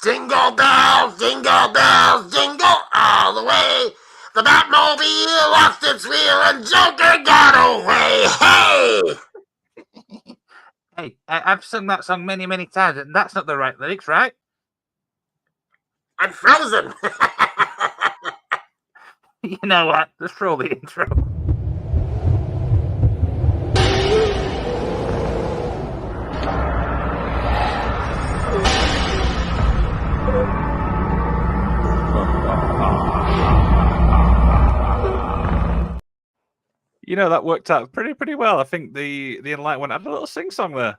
jingle bells, jingle all the way. The Batmobile lost its wheel and Joker got away. Hey! Hey, I've sung that song many, many times, and that's not the right lyrics, right? I'm frozen. You know what? Just roll the intro. You know, that worked out pretty well. I think the Enlightened one had a little sing song there.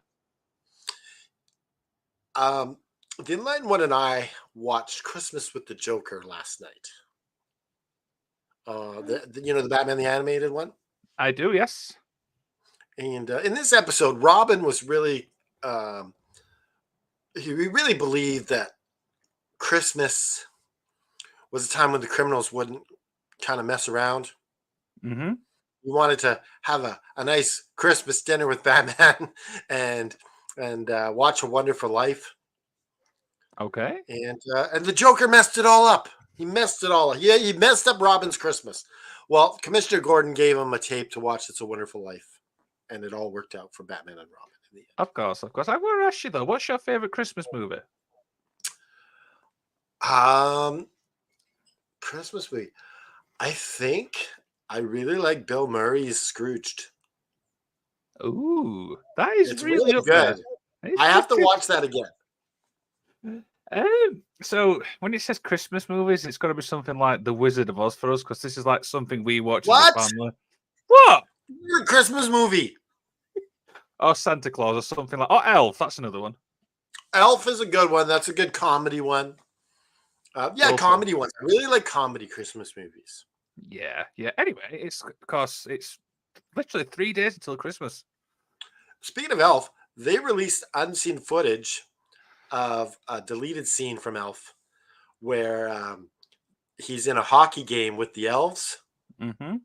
The Enlightened One and I watched Christmas with the Joker last night. The Batman the Animated one. I do, yes. And in this episode, Robin was really, he really believed that Christmas was a time when the criminals wouldn't kind of mess around. Mm-hmm. He wanted to have a nice Christmas dinner with Batman and watch A Wonderful Life. Okay. And the Joker messed it all up. He messed it all up. Yeah, he messed up Robin's Christmas. Well, Commissioner Gordon gave him a tape to watch It's a Wonderful Life, and it all worked out for Batman and Robin in the end. Of course. I want to ask you though, what's your favorite Christmas movie? Christmas movie. I think I really like Bill Murray's Scrooged. Ooh, that is It's really good. I have to watch that again. So when it says Christmas movies, it's got to be something like The Wizard of Oz for us, because this is like something we watch as a family. What? A Christmas movie? Or Santa Claus or something like. Oh, Elf. That's another one. Elf is a good one. That's a good comedy one. Comedy ones. I really like comedy Christmas movies. Yeah. Anyway, it's because it's literally 3 days until Christmas. Speaking of Elf, they released unseen footage of a deleted scene from Elf where he's in a hockey game with the elves. Mm-hmm.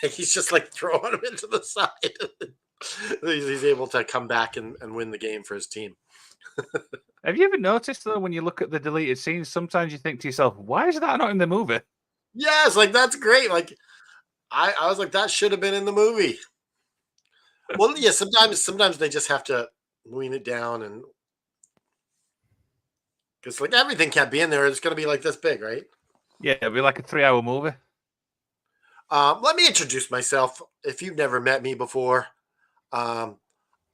He's just like throwing them into the side. He's able to come back and win the game for his team. Have you ever noticed, though, when you look at the deleted scenes, sometimes you think to yourself, why is that not in the movie? Yes, like that's great. Like I was like, that should have been in the movie. Well, yeah, sometimes they just have to wean it down, and because like everything can't be in there. It's going to be like this big, right? Yeah, it'll be like a 3-hour movie. Let me introduce myself. If you've never met me before, I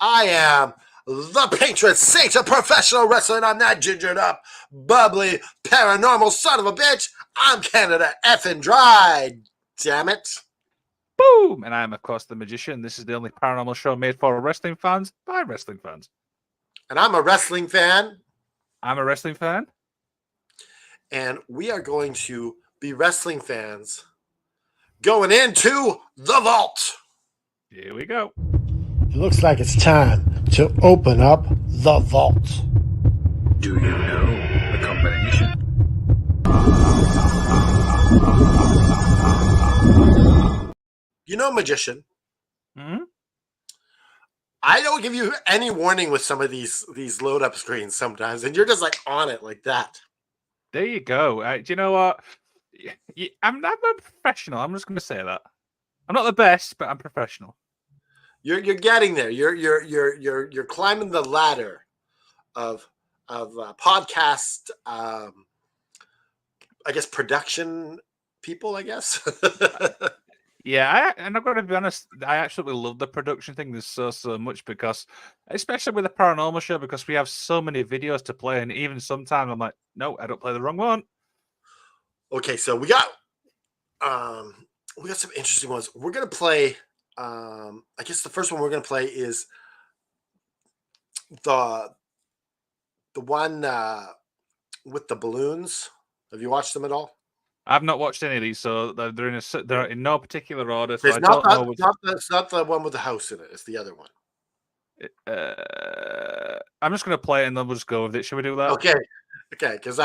am the patron saint of professional wrestling. I'm that gingered up, bubbly, paranormal son of a bitch. I'm Canada effing dry. Damn it. Boom! And I'm, of course, the Magician. This is the only paranormal show made for wrestling fans by wrestling fans. And I'm a wrestling fan. I'm a wrestling fan. And we are going to be wrestling fans going into the vault. Here we go. It looks like it's time to open up the vault. Do you know the combination? You know, Magician. Hmm? I don't give you any warning with some of these load up screens sometimes, and you're just like on it like that. There you go. Do you know what? I'm a professional. I'm just going to say that. I'm not the best, but I'm professional. You're getting there. You're climbing the ladder of podcast. I guess production people. I guess. Yeah, and I've got to be honest, I absolutely love the production thing. There's so much, because, especially with the paranormal show, because we have so many videos to play, and even sometimes I'm like, no, I don't play the wrong one. Okay, so we got some interesting ones. We're gonna play. I guess the first one we're gonna play is the one with the balloons. Have you watched them at all? I've not watched any of these, so they're in no particular order. So It's I not don't know. it's not the one with the house in it. It's the other one. I'm just going to play it and then we'll just go with it. Should we do that? Okay, because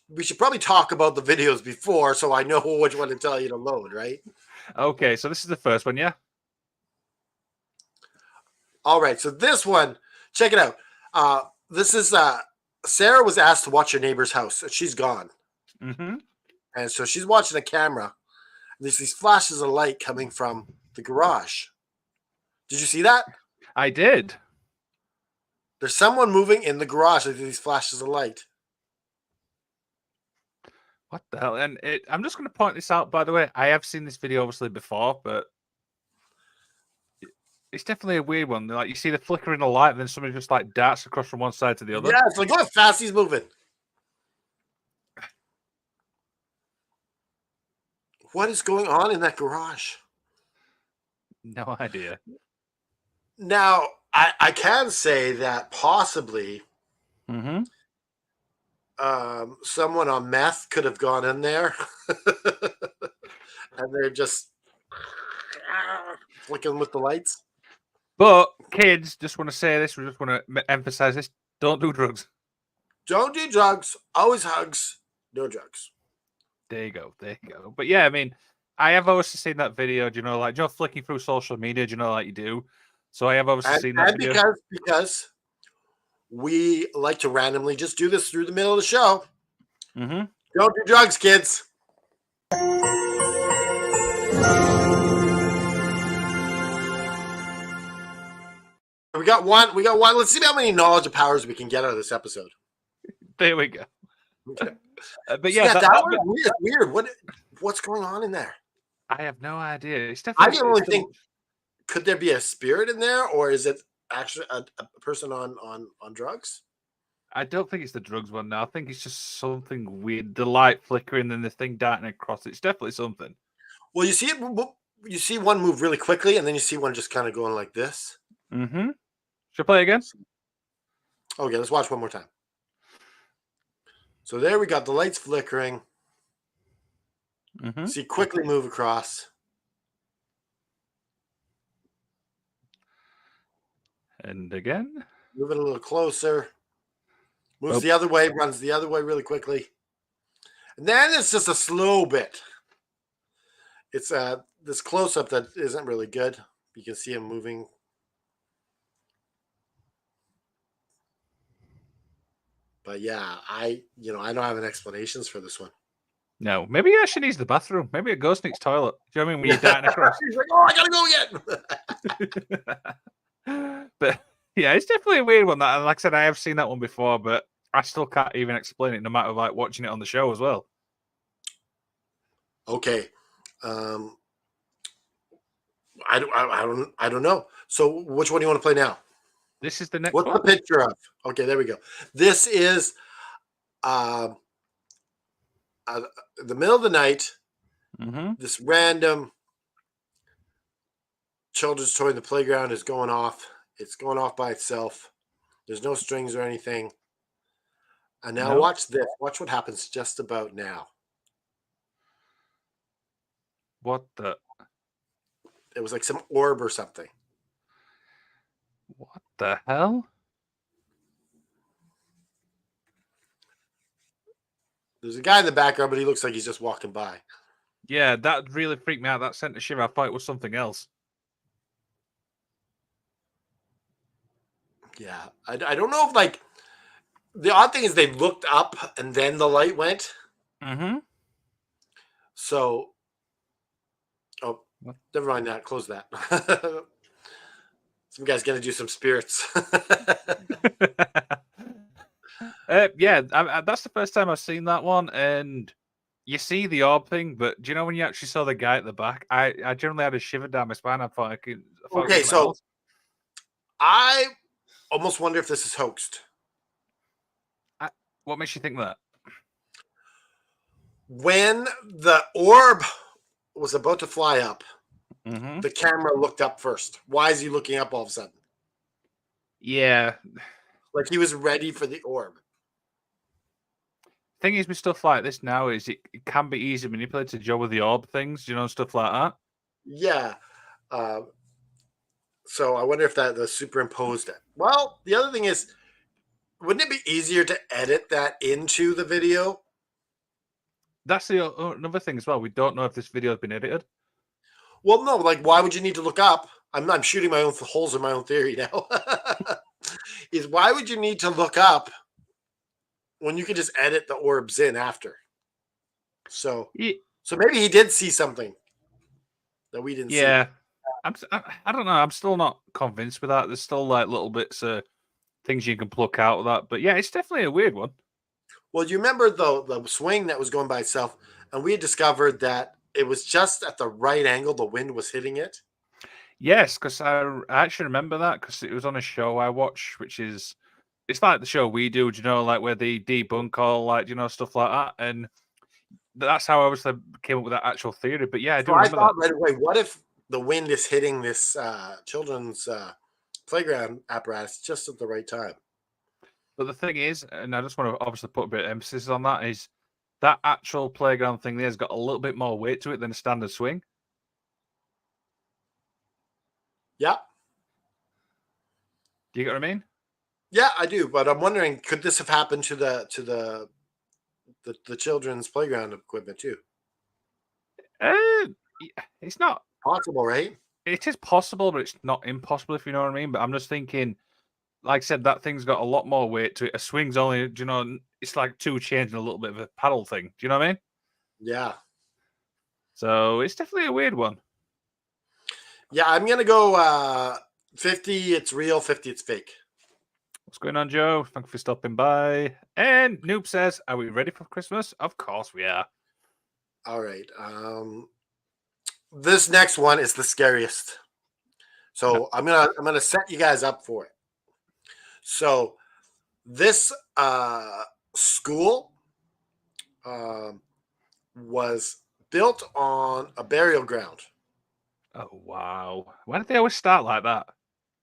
we should probably talk about the videos before, so I know which one to tell you to load, right? Okay, so this is the first one, yeah? All right, so this one, check it out. This is Sarah was asked to watch her neighbor's house, and she's gone. Mm-hmm. And so she's watching a camera. And there's these flashes of light coming from the garage. Did you see that? I did. There's someone moving in the garage with these flashes of light. What the hell? And I'm just going to point this out, by the way. I have seen this video obviously before, but it's definitely a weird one. Like you see the flickering of light, and then somebody just like darts across from one side to the other. Yeah, it's like, look how fast he's moving. What is going on in that garage? No idea. Now, I can say that possibly Mm-hmm. someone on meth could have gone in there and they're just flicking with the lights. But kids, just want to say this. We just want to emphasize this: don't do drugs. Don't do drugs. Always hugs. No drugs. There you go. There you go. But yeah, I mean, I have obviously seen that video. Do you know, like, flicking through social media? Do you know, like you do? So I have obviously seen that video. Because we like to randomly just do this through the middle of the show. Mm-hmm. Don't do drugs, kids. We got one. Let's see how many knowledge of powers we can get out of this episode. There we go. Okay. But yeah, that was weird. What's going on in there? I have no idea. It's I definitely. didn't really think. Could there be a spirit in there, or is it actually a person on drugs? I don't think it's the drugs one now. I think it's just something weird. The light flickering and the thing darting across. It's definitely something. Well, you see it. You see one move really quickly, and then you see one just kind of going like this. Mm-hmm. Should I play again? Okay, let's watch one more time. So there we got the lights flickering. Mm-hmm. See quickly move across. And again. Move it a little closer. Moves the other way, runs the other way really quickly. And then it's just a slow bit. It's this close-up that isn't really good. You can see him moving. But yeah, I don't have any explanations for this one. No, maybe he actually needs the bathroom. Maybe a ghost needs toilet. Do you know what I mean? When you're darting across. He's like, oh, I gotta go again. But yeah, it's definitely a weird one. That, like I said, I have seen that one before, but I still can't even explain it, no matter like watching it on the show as well. Okay, I don't know. So which one do you want to play now? This is the next What's one. the picture of? Okay, there we go. This is the middle of the night. Mm-hmm. This random children's toy in the playground is going off. It's going off by itself. There's no strings or anything. And now watch this. Watch what happens just about now. What the? It was like some orb or something. What the hell? There's a guy in the background, but he looks like he's just walking by. Yeah, that really freaked me out. That sent a shiver. I thought it was something else. Yeah, I don't know if like the odd thing is they looked up and then the light went. Mm-hmm. So, never mind that. Close that. Some guy's gonna do some spirits. Yeah, that's the first time I've seen that one, and you see the orb thing, but do you know when you actually saw the guy at the back? I generally had a shiver down my spine. I thought Okay, so I almost wonder if this is hoaxed. What makes you think that? When the orb was about to fly up, Mm-hmm. the camera looked up first. Why is he looking up all of a sudden? Yeah. Like he was ready for the orb. Thing is with stuff like this now is it can be easy manipulated to Joe with the orb things, stuff like that. Yeah. So I wonder if that the superimposed it. Well, the other thing is, wouldn't it be easier to edit that into the video? That's the another thing as well. We don't know if this video has been edited. Well, no. Like, why would you need to look up? I'm shooting my own holes in my own theory now. Is why would you need to look up when you can just edit the orbs in after. So Ye- so maybe he did see something that we didn't see. Yeah, I don't know. I'm still not convinced with that. There's still like little bits of things you can pluck out of that. But yeah, it's definitely a weird one. Well, you remember the swing that was going by itself, and we had discovered that it was just at the right angle. The wind was hitting it. Yes, because I actually remember that because it was on a show I watched, which is it's like the show we do, do you know, like where they debunk all like you know stuff like that, and that's how I obviously came up with that actual theory. But yeah, I So do I remember that. thought right away, what if the wind is hitting this children's playground apparatus just at the right time? But the thing is, and I just want to obviously put a bit of emphasis on that, is that actual playground thing there's got a little bit more weight to it than a standard swing. Yeah, Do you get what I mean? yeah, I do. But I'm wondering, could this have happened to the children's playground equipment too? Uh, it's not. Possible, right? It is possible, but it's not impossible if you know what I mean. But I'm just thinking, like I said, that thing's got a lot more weight to it. A swing's only, do you know, it's like two chains and a little bit of a paddle thing. Do you know what I mean? Yeah. So it's definitely a weird one. Yeah, I'm gonna go 50 it's real, 50 it's fake. What's going on, Joe? Thank you for stopping by. And Noob says, "Are we ready for Christmas?" Of course we are. All right. This next one is the scariest. So I'm gonna set you guys up for it. So this school was built on a burial ground. Oh wow! Why did they always start like that?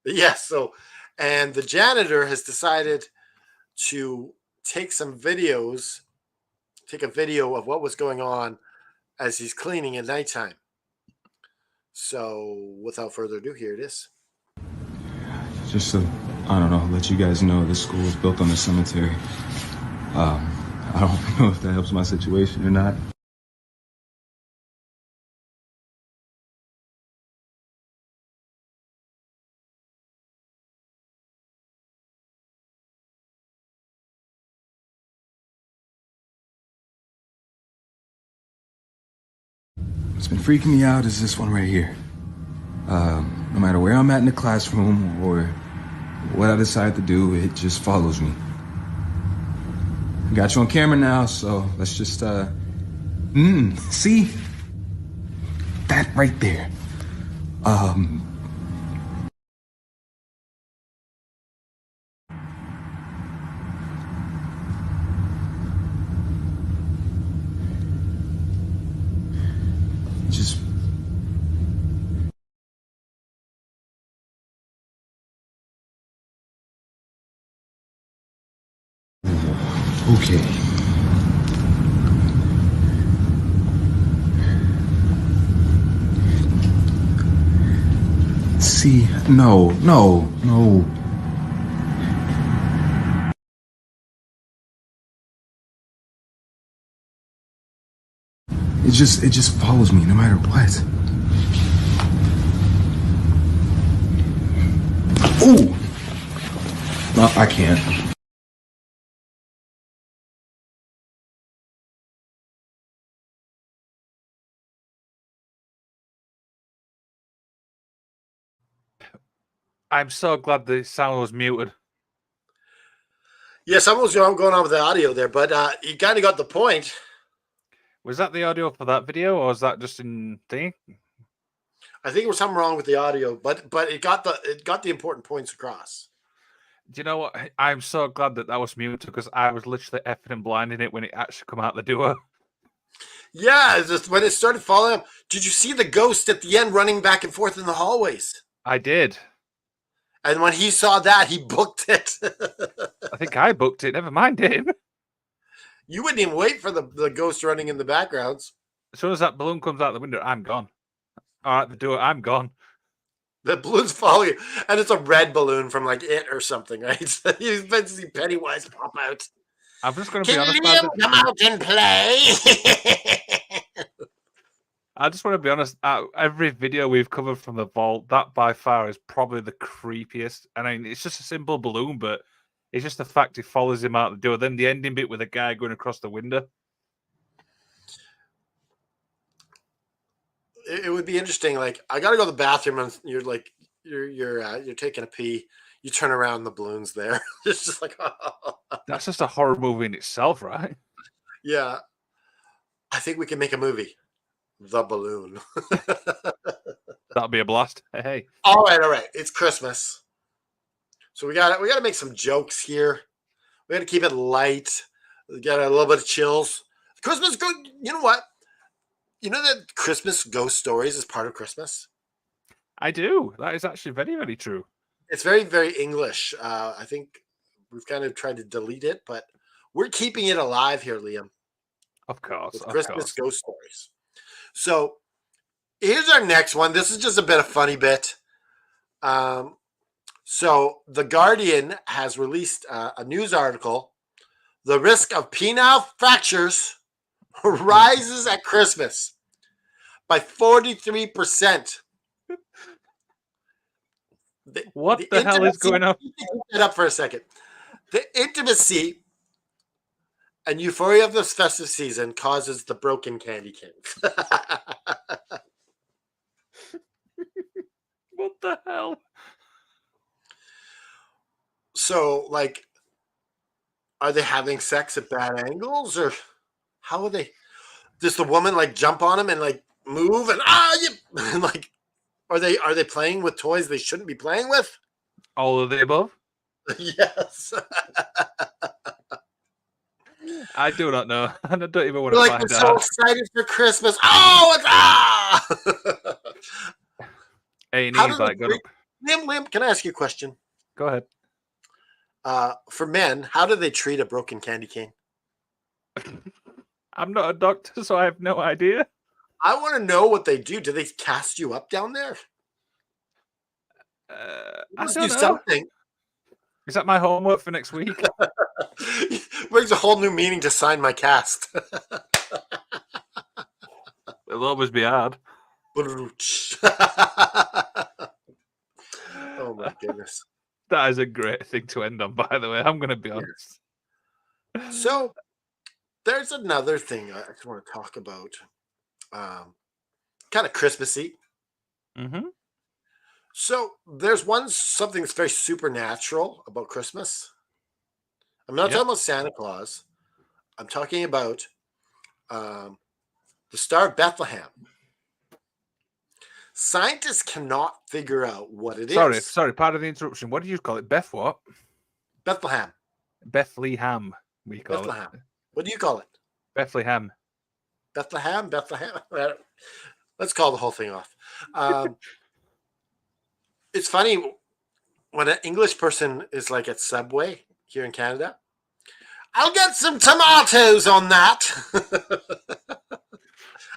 Yes. So, and the janitor has decided to take some videos, take a video of what was going on as he's cleaning at nighttime. So, without further ado, here it is. Just to, I don't know, let you guys know this school is built on a cemetery. I don't know if that helps my situation or not. What's been freaking me out is this one right here. No matter where I'm at in the classroom or what I decide to do, it just follows me. Got you on camera now, so let's just, see? That right there. Just okay. See, no. It just follows me no matter what. Ooh! No, I can't. I'm so glad the sound was muted. Yeah, something was going on with the audio there, but you kind of got the point. Was that the audio for that video, or was that just in thing? I think there was something wrong with the audio, but it got the important points across. Do you know what? I'm so glad that was muted because I was literally effing and blinding it when it actually come out the door. Yeah, it's just when it started following him. Did you see the ghost at the end running back and forth in the hallways? I did. And when he saw that, he booked it. I think I booked it. Never mind him. You wouldn't even wait for the ghost running in the backgrounds. As soon as that balloon comes out the window, I'm gone. All right, the door, I'm gone. The balloon's following you, and it's a red balloon from like It or something, right? You've been to see Pennywise pop out. I'm just going to be Can honest. Liam come out and play? I just want to be honest. Every video we've covered from the vault, that by far is probably the creepiest. And I mean, it's just a simple balloon, but It's just the fact he follows him out the door. Then the ending bit with a guy going across the window. It would be interesting. Like, I gotta go to the bathroom, and you're like, you're taking a pee. You turn around, the balloon's there. It's just like, That's just a horror movie in itself, right? yeah. I think we can make a movie, The Balloon. That'll be a blast. Hey. All right. It's Christmas, so we got to make some jokes here. We got to keep it light. We got a little bit of chills. Christmas go. You know what? You know that Christmas ghost stories is part of Christmas. I do. That is actually very, very true. It's very, very English. I think we've kind of tried to delete it, but we're keeping it alive here, Liam. Of course. With Of Christmas course. ghost stories. So here's our next one. This is just a bit of funny bit. So The Guardian has released a news article. The risk of penile fractures rises at Christmas by 43%. What the hell is going on? Keep that up for a second. The intimacy and euphoria of this festive season causes the broken candy canes. What the hell? So, like, are they having sex at bad angles, or how are they? Does the woman like jump on him and like move and and like, are they playing with toys they shouldn't be playing with? All of the above? Yes. I do not know. I don't even want They're to like, find we're so out. excited for Christmas. Oh, it's A&E's How does like, it Lim, can I ask you a question? go ahead. For men, how do they treat a broken candy cane? I'm not a doctor, so I have no idea. I want to know what they do. Do they cast you up down there? I Must don't do know. something. Is that my homework for next week? Brings a whole new meaning to sign my cast. It'll always be hard. Oh my goodness. That is a great thing to end on, by the way. I'm going to be honest. So there's another thing I just want to talk about. Kind of Christmassy. Mm-hmm. So there's something that's very supernatural about Christmas. I'm not talking about Santa Claus. I'm talking about the Star of Bethlehem. Scientists cannot figure out what it is. Sorry, pardon the interruption. What did you call it? Beth what? Bethlehem. Bethlehem, we call Bethlehem. it. What do you call it? Bethlehem. Bethlehem. Let's call the whole thing off. It's funny when an English person is like at Subway here in Canada. I'll get some tomatoes on that.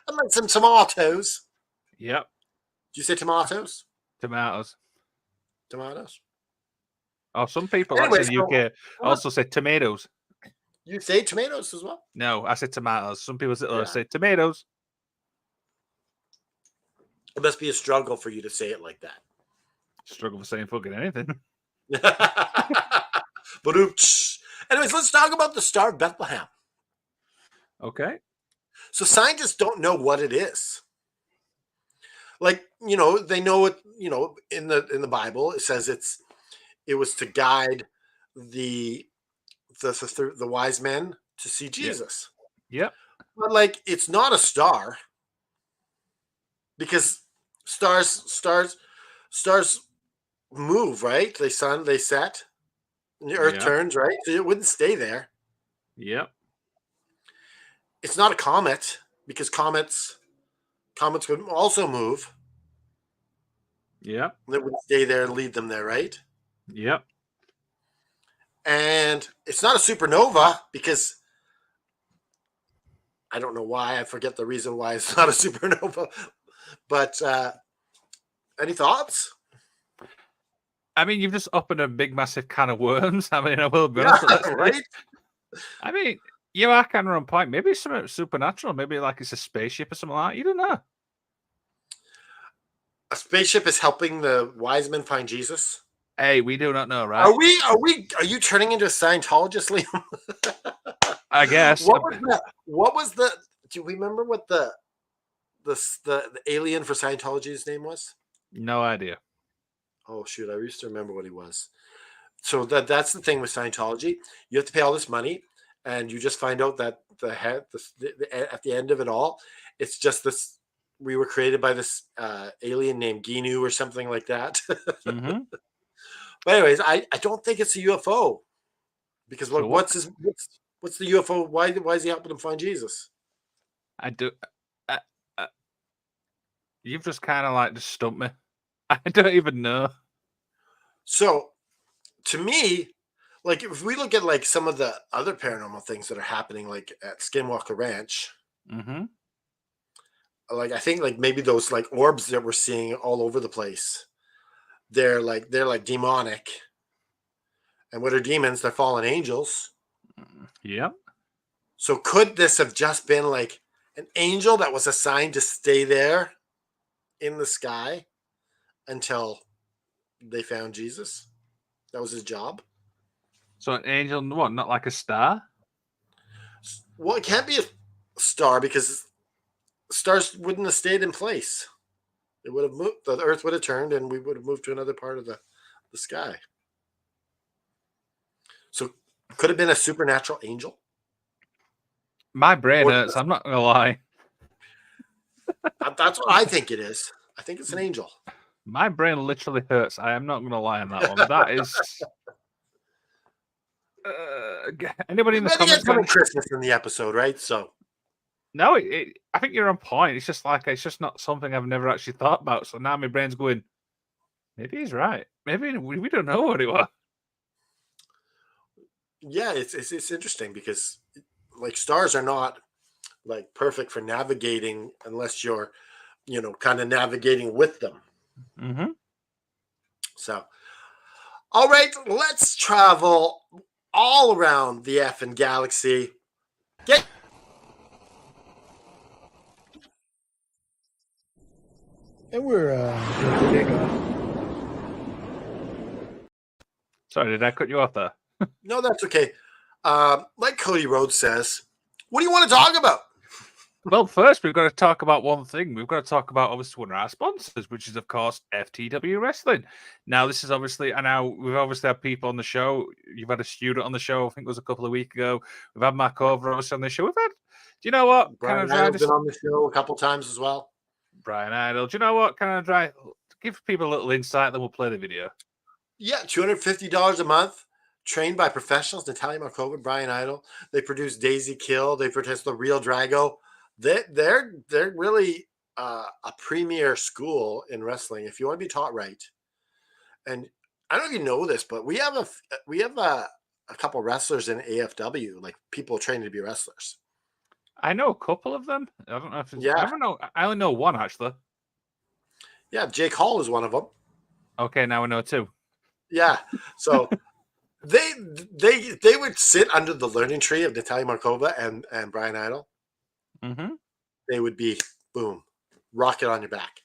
I'd like some tomatoes. Yep. Did you say tomatoes? Tomatoes. Tomatoes. Oh, some people Anyways, in the UK also say tomatoes. You say tomatoes as well? No, I said tomatoes. Some people Yeah. say tomatoes. It must be a struggle for you to say it like that. Struggle for saying fucking anything. But oops. Anyways, let's talk about the Star of Bethlehem. Okay. So scientists don't know what it is. Like, they know it, in the Bible, it says it was to guide the wise men to see Jesus. Yep. But like, it's not a star, because stars move, right? They set, and the earth turns, right? So it wouldn't stay there. Yep. It's not a comet, because comets could also move. Yep. They wouldn't stay there and lead them there, right? Yep. And it's not a supernova, because I don't know why. I forget the reason why it's not a supernova. But any thoughts? I mean, you've just opened a big, massive can of worms. I mean, I will be honest. Right? I mean, you are kind of on point. Maybe it's something supernatural. Maybe like it's a spaceship or something like that. You don't know. A spaceship is helping the wise men find Jesus. Hey, we do not know, right? Are you turning into a Scientologist, Liam? I guess. What was the? Do you remember what the alien for Scientology's name was? No idea. Oh shoot, I used to remember what he was. So that's the thing with Scientology. You have to pay all this money, and you just find out that at the end of it all, it's just this. We were created by this alien named Ginu or something like that. Mm-hmm. But anyways, I don't think it's a UFO because So what's the UFO? Why is he helping him find Jesus? I do. Uh, uh, you've just kind of like just stumped me. I don't even know. So to me, like if we look at like some of the other paranormal things that are happening, like at Skinwalker Ranch, Mm-hmm. like I think like maybe those like orbs that we're seeing all over the place, they're like demonic. And what are demons? They're fallen angels. Yep. So could this have just been like an angel that was assigned to stay there in the sky until they found Jesus? That was his job. So an angel, what? Not like a star? Well, it can't be a star because stars wouldn't have stayed in place. It would have moved. The Earth would have turned, and we would have moved to another part of the sky. So, could have been a supernatural angel. My brain hurts. I'm not gonna lie. That's what I think it is. I think it's an angel. My brain literally hurts. I am not gonna lie on that one. That is. Anybody in the comments? Coming Christmas in the episode, right? So. No, I think you're on point. It's just not something I've never actually thought about. So now my brain's going, maybe he's right. Maybe we don't know what it was. Yeah, it's interesting because like stars are not like perfect for navigating unless you're, kind of navigating with them. Mm-hmm. So, all right, let's travel all around the effing galaxy. And we're good to take off. Sorry, did I cut you off there? No, that's okay. Like Cody Rhodes says, what do you want to talk about? Well, first we've got to talk about one thing. We've got to talk about obviously one of our sponsors, which is of course FTW Wrestling. Now, this is obviously, and now we've obviously had people on the show. You've had a student on the show. I think it was a couple of weeks ago. We've had Mark Over obviously on the show. We've had, do you know what? Brian Idol's been on the show a couple times as well. Brian Idol. Do you know what? Can I try give people a little insight? Then we'll play the video. Yeah, $250 a month. Trained by professionals, Natalia Markova, Brian Idol. They produce Daisy Kill. They produce the Real Drago. They're really a premier school in wrestling. If you want to be taught right, and I don't know if you know this, but we have a couple wrestlers in AFW, like people training to be wrestlers. I know a couple of them. I don't know if it's, Yeah. I don't know. I only know one actually. Yeah, Jake Hall is one of them. Okay, now I know two. Yeah, so. They would sit under the learning tree of Natalia Markova and Brian Idol. Mm-hmm. They would be, boom, rocket on your back.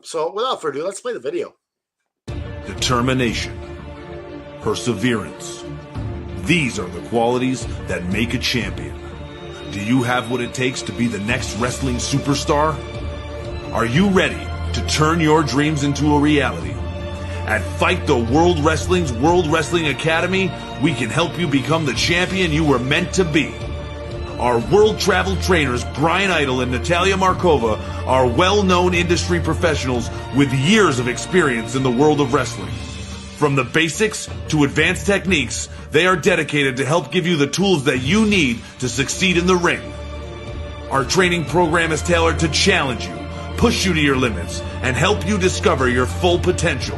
So without further ado, let's play the video. Determination, perseverance. These are the qualities that make a champion. Do you have what it takes to be the next wrestling superstar? Are you ready to turn your dreams into a reality? At Fight the World Wrestling's World Wrestling Academy, we can help you become the champion you were meant to be. Our world travel trainers, Brian Idol and Natalia Markova, are well-known industry professionals with years of experience in the world of wrestling. From the basics to advanced techniques, they are dedicated to help give you the tools that you need to succeed in the ring. Our training program is tailored to challenge you, push you to your limits, and help you discover your full potential.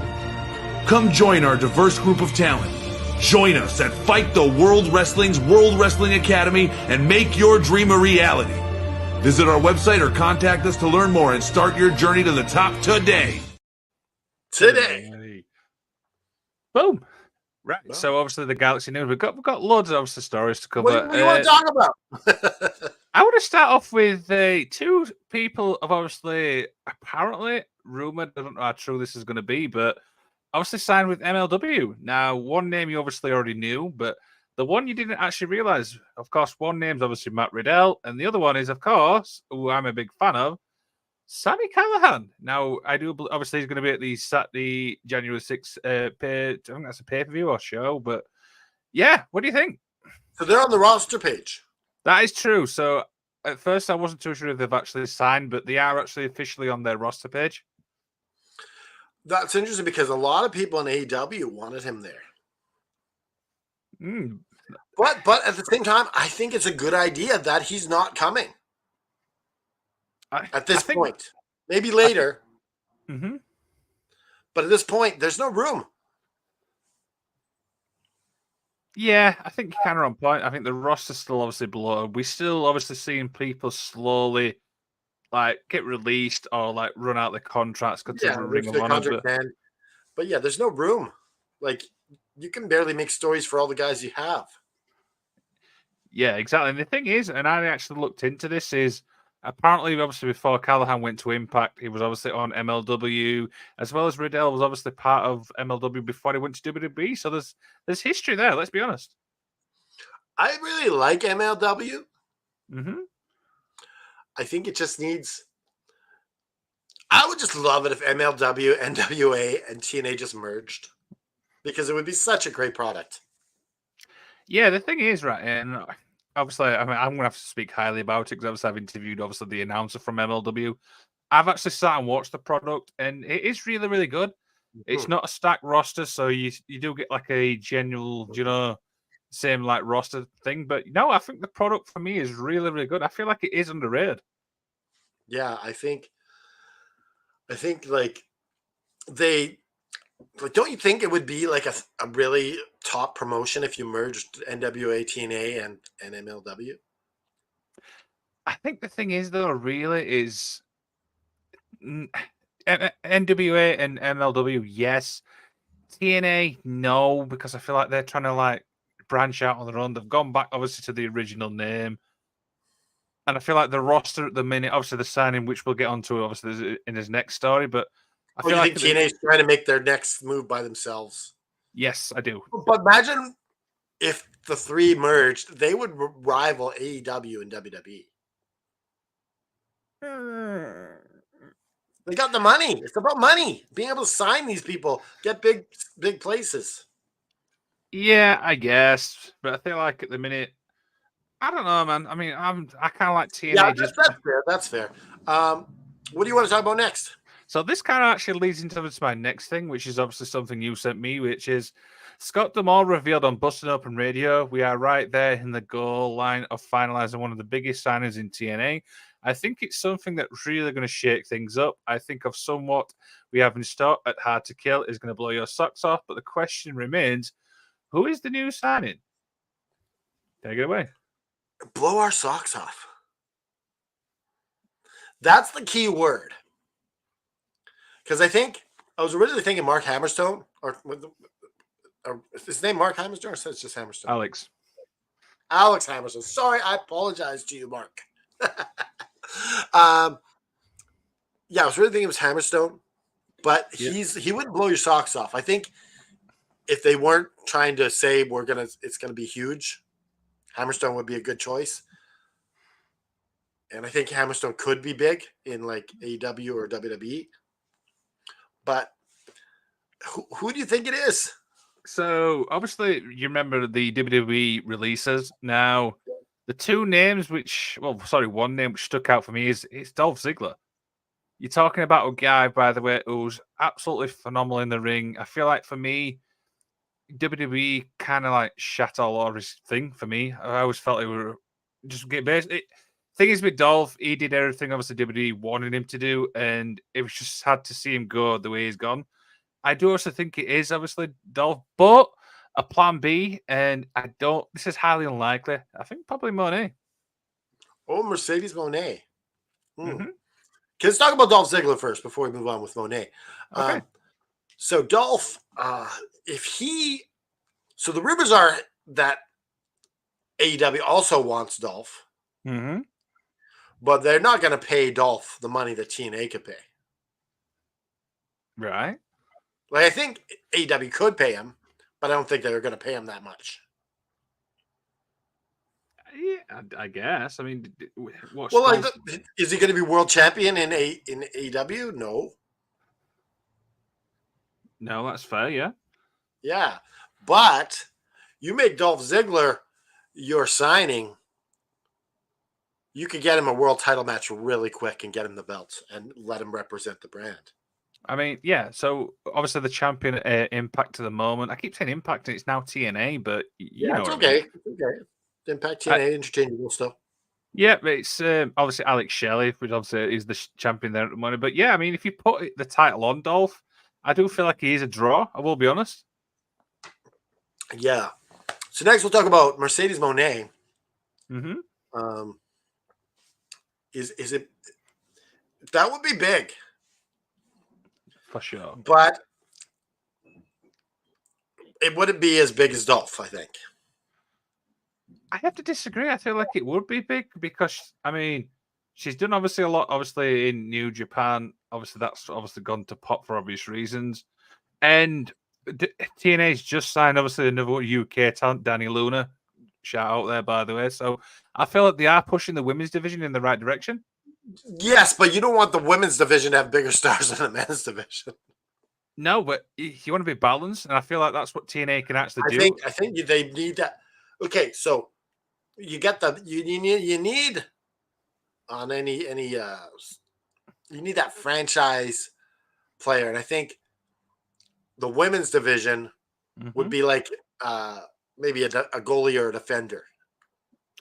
Come join our diverse group of talent. Join us at Fight the World Wrestling's World Wrestling Academy and make your dream a reality. Visit our website or contact us to learn more and start your journey to the top today. Boom. Right. Well. So obviously the Galaxy News. We've got loads of obviously stories to cover. What do you want to talk about? I want to start off with two people have obviously apparently rumored. I don't know how true this is going to be, but obviously signed with MLW. Now, one name you obviously already knew, but the one you didn't actually realize, of course, one name's obviously Matt Riddell, and the other one is, of course, who I'm a big fan of, Sammy Callahan. Now, obviously he's going to be at the Saturday, January 6th, I think that's a pay-per-view or show, but yeah, what do you think? So they're on the roster page. That is true. So at first I wasn't too sure if they've actually signed, but they are actually officially on their roster page. That's interesting because a lot of people in AEW wanted him there. But at the same time, I think it's a good idea that he's not coming at this point. Maybe later. But at this point, there's no room. Yeah, I think you're kind of on point. I think the roster's still obviously below. We're still obviously seeing people slowly like get released or like run out their contracts because of Ring of Honor. But yeah, there's no room. Like you can barely make stories for all the guys you have. Yeah, exactly. And the thing is, and I actually looked into this, is apparently obviously before Callahan went to Impact, he was obviously on MLW, as well as Riddell was obviously part of MLW before he went to WWE. So there's history there, let's be honest. I really like MLW. I think it just needs. I would just love it if MLW, NWA, and TNA just merged because it would be such a great product. Yeah, the thing is, right, and obviously, I mean, I'm going to have to speak highly about it because obviously I've interviewed obviously the announcer from MLW. I've actually sat and watched the product, and it is really, really good. It's not a stacked roster, so you do get like a general, same like roster thing. But no, I think the product for me is really, really good. I feel like it is underrated. Yeah, I think like they. Like, don't you think it would be like a really top promotion if you merged NWA, TNA, and MLW? I think the thing is, though, really is NWA and MLW, yes. TNA, no, because I feel like they're trying to like branch out on their own. They've gone back, obviously, to the original name. And I feel like the roster at the minute, obviously, the signing, which we'll get onto, obviously, in his next story, but I feel like TNA is trying to make their next move by themselves. Yes, I do. But imagine if the three merged, they would rival AEW and WWE. They got the money. It's about money. Being able to sign these people, get big places. Yeah, I guess. But I feel like at the minute, I don't know, man. I mean, I kind of like TNA. Yeah, that's fair. What do you want to talk about next? So this kind of actually leads into my next thing, which is obviously something you sent me, which is Scott D'Amore revealed on Bustin' Open Radio. We are right there in the goal line of finalizing one of the biggest signings in TNA. I think it's something that's really going to shake things up. I think of somewhat we have in stock at Hard to Kill is going to blow your socks off. But the question remains, who is the new signing? Take it away. Blow our socks off. That's the key word. Because I was originally thinking Mark Hammerstone, or is his name Mark Hammerstone, or it's just Hammerstone? Alex Hammerstone. Sorry, I apologize to you, Mark. Yeah, I was really thinking it was Hammerstone, but he wouldn't blow your socks off. I think if they weren't trying to say it's gonna be huge, Hammerstone would be a good choice. And I think Hammerstone could be big in like AEW or WWE. But who do you think it is? So obviously you remember the WWE releases. Now the two names one name which stuck out for me is Dolph Ziggler. You're talking about a guy, by the way, who's absolutely phenomenal in the ring. I feel like for me, WWE kind of like shat all over his thing for me. I always felt it were just get based. Thing is with Dolph, he did everything obviously WWE wanted him to do, and it was just sad to see him go the way he's gone. I do also think it is obviously Dolph, but a plan B, and this is highly unlikely. I think probably Monet. Oh, Mercedes Monet. Let's talk about Dolph Ziggler first before we move on with Monet. Okay. So Dolph, so the rumors are that AEW also wants Dolph. But they're not going to pay Dolph the money that TNA could pay. Right. Like I think AEW could pay him, but I don't think they're going to pay him that much. Yeah, I guess. I mean, what's Well, like, Dolph? is he going to be world champion in AEW? No. No, that's fair. Yeah. Yeah, but you make Dolph Ziggler your signing, you could get him a world title match really quick and get him the belt and let him represent the brand. I mean, yeah. So obviously the champion Impact at the moment. I keep saying Impact, and it's now TNA, but you Yeah, know it's what I mean. okay. It's okay. Impact I, TNA, interchangeable stuff. yeah, but it's obviously Alex Shelley, which obviously is the champion there at the moment. But yeah, I mean, if you put the title on Dolph, I do feel like he is a draw. I will be honest. Yeah. So next we'll talk about Mercedes Moné. Mm-hmm. Is it that would be big, For sure. but it wouldn't be as big as Dolph, I think. I have to disagree. I feel like it would be big because I mean, she's done obviously a lot. Obviously in New Japan, obviously that's obviously gone to pop for obvious reasons, and TNA's just signed obviously another UK talent, Danny Luna. Shout out there, by the way. So I feel like they are pushing the women's division in the right direction. Yes, but you don't want the women's division to have bigger stars than the men's division. No, but you want to be balanced, and I feel like that's what TNA can actually do. I think they need that. Okay, so you get the you need on any you need that franchise player, and I think the women's division would Mhm. be like maybe a goalie or a defender,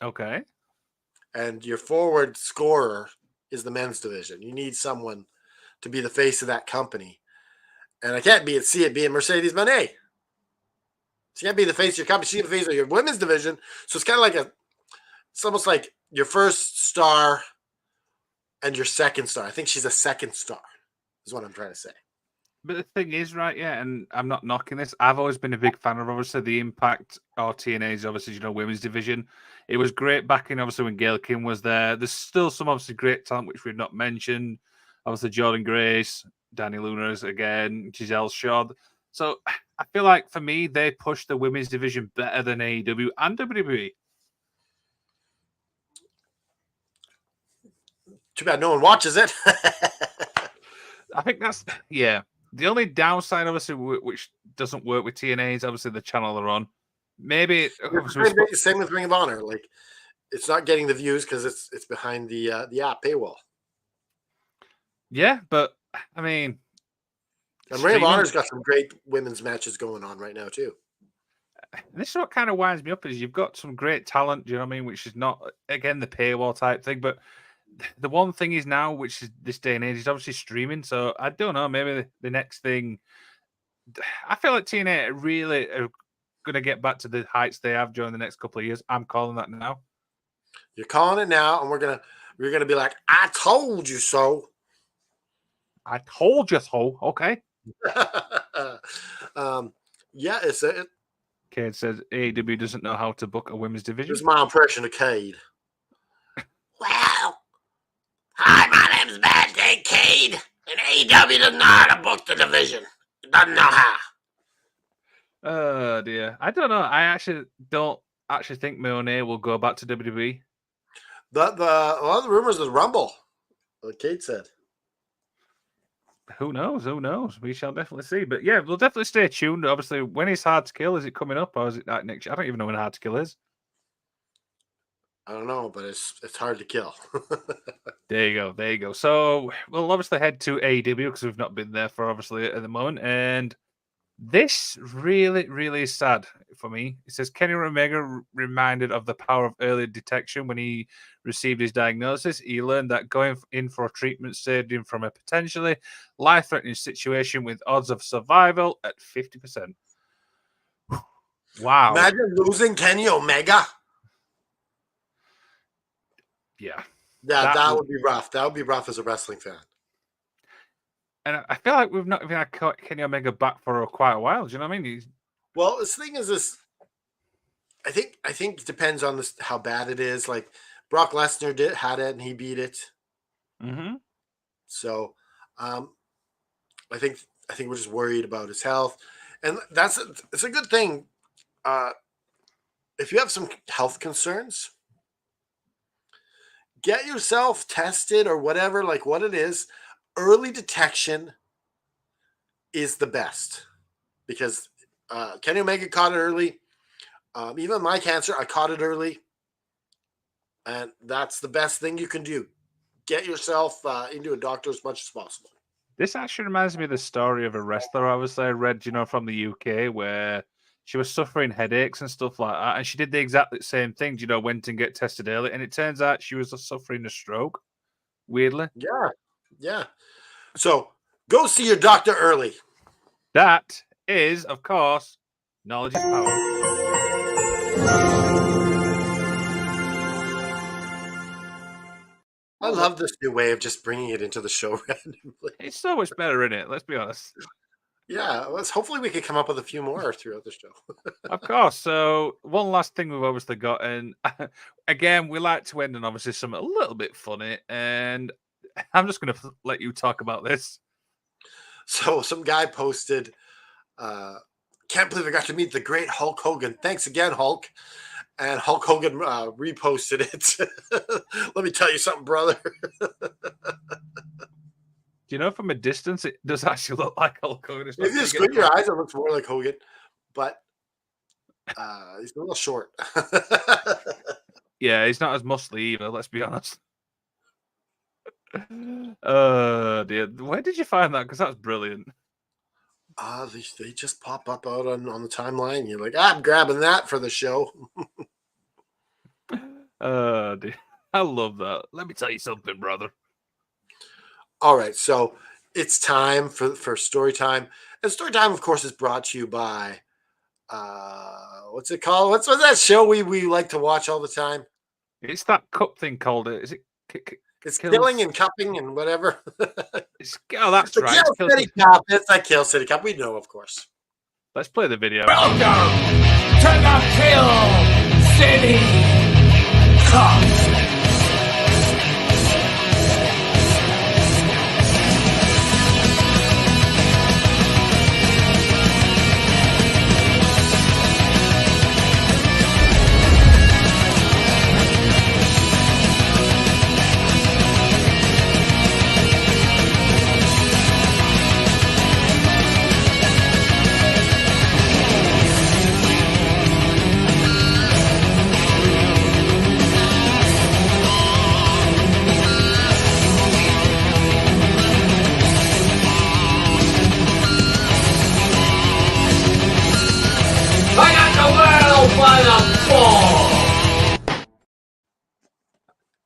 Okay. and your forward scorer is the men's division. You need someone to be the face of that company, and I can't see it being Mercedes Moné. She can't be the face of your company. She's the face of your women's division. So it's kind of like it's almost like your first star and your second star. I think she's a second star, is what I'm trying to say. But the thing is, right, yeah, and I'm not knocking this. I've always been a big fan of obviously the Impact or TNA's obviously, women's division. It was great back in obviously when Gail Kim was there. There's still some obviously great talent which we've not mentioned. Obviously Jordan Grace, Danny Lunas again, Giselle Shaw. So I feel like for me, they push the women's division better than AEW and WWE. Too bad no one watches it. I think that's The only downside, obviously, which doesn't work with TNA is obviously the channel they're on. Maybe Same with Ring of Honor. Like it's not getting the views because it's behind the app paywall. Yeah, but I mean, and Ring of Honor's got some great women's matches going on right now too. This is what kind of winds me up is you've got some great talent, do you know what I mean? Which is not again the paywall type thing, but the one thing is now, which is this day and age, is obviously streaming. So I don't know. Maybe the next thing, I feel like TNA really are going to get back to the heights they have during the next couple of years. I'm calling that now. You're calling it now, and we're gonna be like, "I told you so." I told you so. Okay. Yeah, it's it. Cade says AEW doesn't know how to book a women's division. Here's my impression of Cade. Well, hi, my name's Bad Day Cade, and AEW doesn't know how to book the division. It doesn't know how. Oh dear, I don't know. I actually don't think Monet will go back to WWE. A lot of the rumors is Rumble, like Cade said. Who knows? Who knows? We shall definitely see. But yeah, we'll definitely stay tuned. Obviously, when is Hard to Kill? Is it coming up or is it next year? I don't even know when Hard to Kill is. I don't know, but it's hard to kill. There you go. There you go. So we'll obviously head to AEW because we've not been there for obviously at the moment. And this really, really is sad for me. It says Kenny Omega reminded of the power of early detection when he received his diagnosis. He learned that going in for treatment saved him from a potentially life-threatening situation with odds of survival at 50%. Wow. Imagine losing Kenny Omega. Yeah. That would be rough. That would be rough as a wrestling fan. And I feel like we've not even had Kenny Omega back for quite a while. Do you know what I mean? Well, this thing is this. I think it depends on this how bad it is. Like Brock Lesnar had it and he beat it. Mm-hmm. So, I think I think we're just worried about his health, and it's a good thing. If you have some health concerns, get yourself tested or whatever, like what it is. Early detection is the best because Kenny Omega caught it early. Even my cancer, I caught it early, and that's the best thing you can do. Get yourself into a doctor as much as possible. This actually reminds me of the story of a wrestler I read, from the UK where she was suffering headaches and stuff like that, and she did the exact same thing, went and get tested early, and it turns out she was suffering a stroke, weirdly. Yeah, yeah. So go see your doctor early. That is, of course, knowledge is power. I love this new way of just bringing it into the show randomly. It's so much better, isn't it? Let's be honest. Yeah, hopefully we can come up with a few more throughout the show. Of course. So one last thing we've obviously got, and again, we like to end on obviously something a little bit funny, and I'm just going to let you talk about this. So some guy posted, can't believe I got to meet the great Hulk Hogan. Thanks again, Hulk. And Hulk Hogan reposted it. Let me tell you something, brother. From a distance, it does actually look like Hulk Hogan. If you squint your eyes, it looks more like Hogan, but he's a little short. Yeah, he's not as muscly either, let's be honest. Oh, dear. Where did you find that? Because that's brilliant. They just pop up out on the timeline. You're like, I'm grabbing that for the show. Oh, dear. I love that. Let me tell you something, brother. All right, so it's time for story time. And story time, of course, is brought to you by what's it called? What's that show we like to watch all the time? It's that cup thing called it. Is it? It's killing and cupping and whatever. That's right. Kill City Cup. It's a Kill City Cup. We know, of course. Let's play the video. Welcome to the Kill City Cup.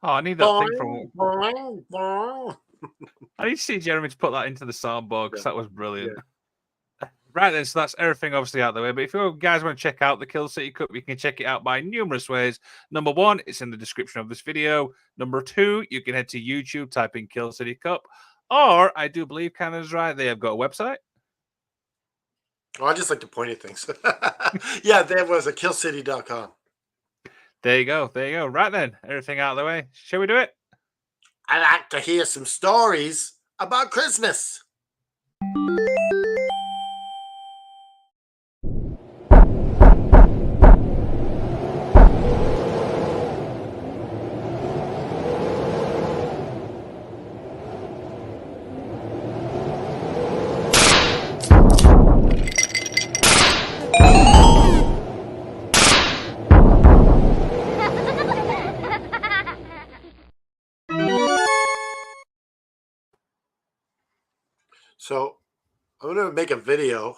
Oh, I need that thing from. I need to see Jeremy to put that into the soundboard because that was brilliant. Yeah. Right then, so that's everything obviously out the way. But if you guys want to check out the Kill City Cup, you can check it out by numerous ways. Number one, it's in the description of this video. Number two, you can head to YouTube, type in Kill City Cup. Or, I do believe Canada's right, they have got a website. Oh, I just like to point at things. Yeah, there was a killcity.com. There you go. There you go. Right then, everything out of the way. Shall we do it? I like to hear some stories about Christmas. So I'm going to make a video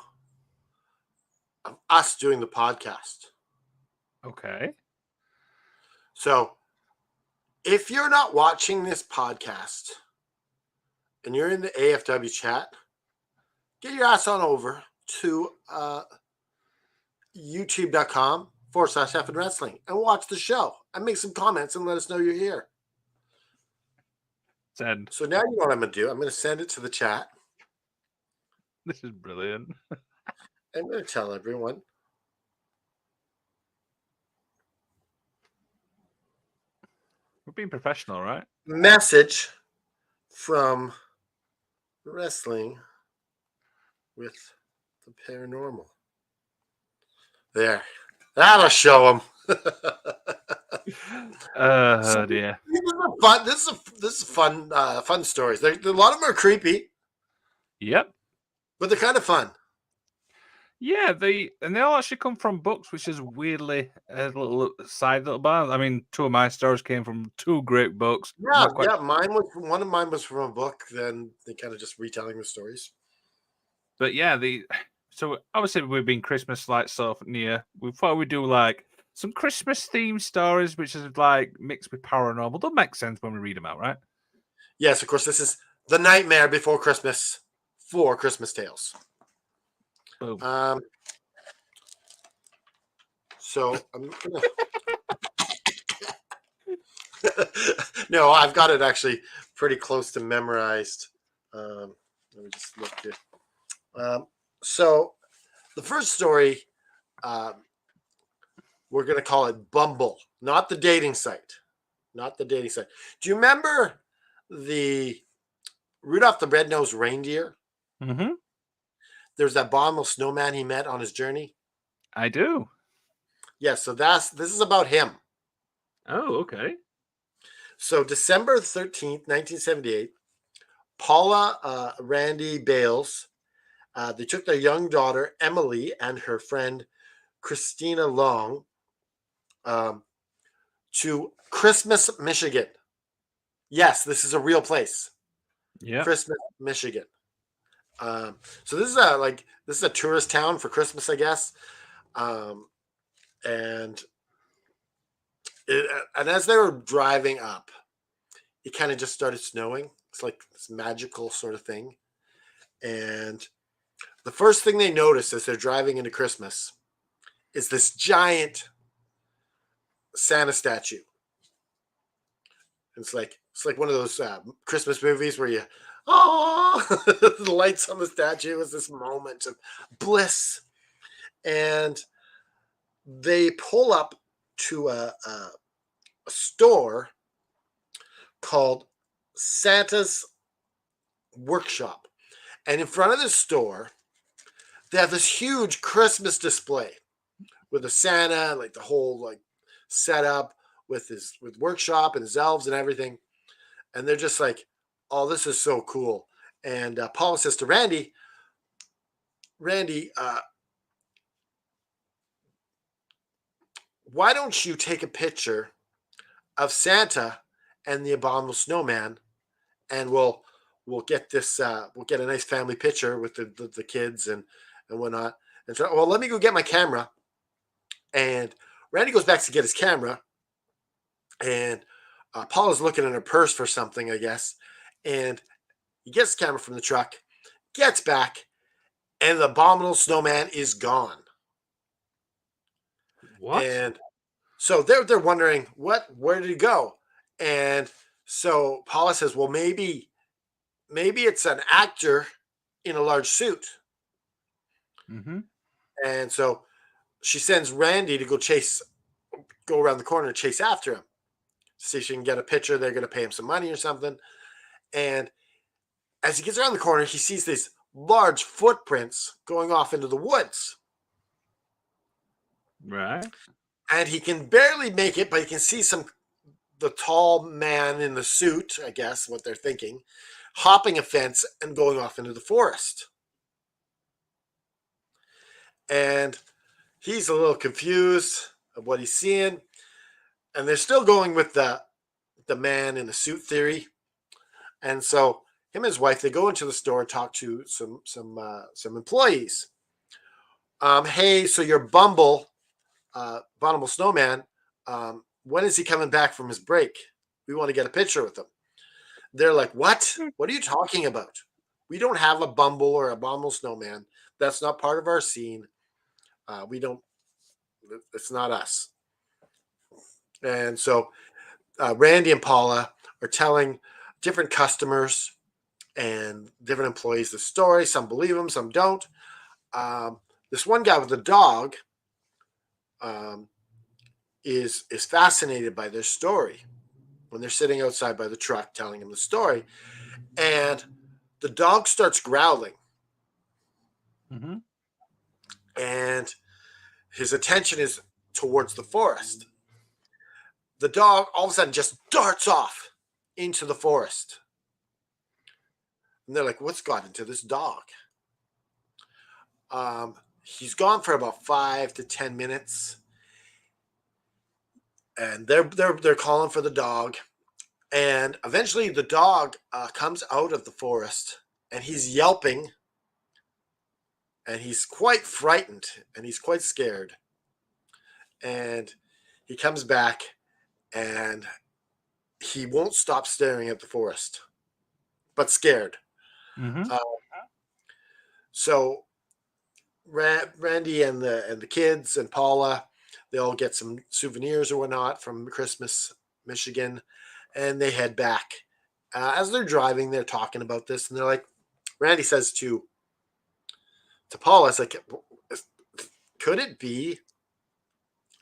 of us doing the podcast. Okay. So if you're not watching this podcast and you're in the AFW chat, get your ass on over to youtube.com/F Wrestling and watch the show and make some comments and let us know you're here. Send. So now you know what I'm going to do. I'm going to send it to the chat. This is brilliant. I'm going to tell everyone. We're being professional, right? Message from wrestling with the paranormal. There. That'll show them. Oh dear. This is fun. Fun stories. A lot of them are creepy, Yep. but they're kind of fun. Yeah, they all actually come from books, which is weirdly a little side little bar. I mean, two of my stories came from two great books. Yeah, Not quite, yeah. One of mine was from a book. Then they kind of just retelling the stories. but yeah, so obviously we've been Christmas like so near. We thought we'd do like some Christmas themed stories, which is like mixed with paranormal. Don't make sense when we read them out, right? Yes, of course. This is The Nightmare Before Christmas for Christmas Tales. Boom. So no, I've got it actually pretty close to memorized. Let me just look here. So the first story, we're going to call it Bumble, not the dating site. Not the dating site. Do you remember the Rudolph the Red-Nosed Reindeer? Mm-hmm. There's that abominable snowman he met on his journey. I do. Yes, so this is about him. Oh, okay. So December 13th, 1978, Paula, Randy Bales, they took their young daughter, Emily, and her friend, Christina Long, to Christmas, Michigan. Yes, this is a real place. Yeah. Christmas, Michigan. So this is a tourist town for Christmas, I guess. And as they were driving up, it kind of just started snowing. It's like this magical sort of thing. And the first thing they notice as they're driving into Christmas is this giant Santa statue. It's like one of those Christmas movies where you, the lights on the statue is this moment of bliss. And they pull up to a store called Santa's Workshop. And in front of this store, they have this huge Christmas display with a Santa, like the whole like setup with workshop and his elves and everything. And they're just like, oh, this is so cool. And Paula says to Randy, why don't you take a picture of Santa and the abominable snowman, and we'll get this we'll get a nice family picture with the kids and whatnot. And so, well, let me go get my camera. And Randy goes back to get his camera, and Paula's looking in her purse for something, I guess. And he gets the camera from the truck, gets back, and the abominable snowman is gone. What? And so they're wondering, where did he go? And so Paula says, well, maybe it's an actor in a large suit. Mm-hmm. And so she sends Randy to go around the corner and chase after him. See if she can get a picture. They're going to pay him some money or something. And as he gets around the corner, he sees these large footprints going off into the woods. Right. And he can barely make it, but he can see the tall man in the suit, I guess, what they're thinking, hopping a fence and going off into the forest. And he's a little confused of what he's seeing. And they're still going with the man in the suit theory. And so him and his wife, they go into the store and talk to some employees. Hey, so your abominable snowman, when is he coming back from his break? We want to get a picture with him. They're like, what? What are you talking about? We don't have a Bumble or abominable snowman. That's not part of our scene. It's not us. And so Randy and Paula are telling different customers and different employees the story. Some believe them, some don't. This one guy with the dog is fascinated by their story when they're sitting outside by the truck telling him the story. And the dog starts growling. Mm-hmm. and his attention is towards the forest. The dog all of a sudden just darts off into the forest. And they're like, what's got into this dog? He's gone for about 5 to 10 minutes. And they're calling for the dog. And eventually the dog comes out of the forest and he's yelping. And he's quite frightened and he's quite scared. And he comes back and he won't stop staring at the forest, but scared. Mm-hmm. So Randy and the kids and Paula, they all get some souvenirs or whatnot from Christmas, Michigan, and they head back. As they're driving, they're talking about this, and they're like, Randy says to Paula, it's like, could it be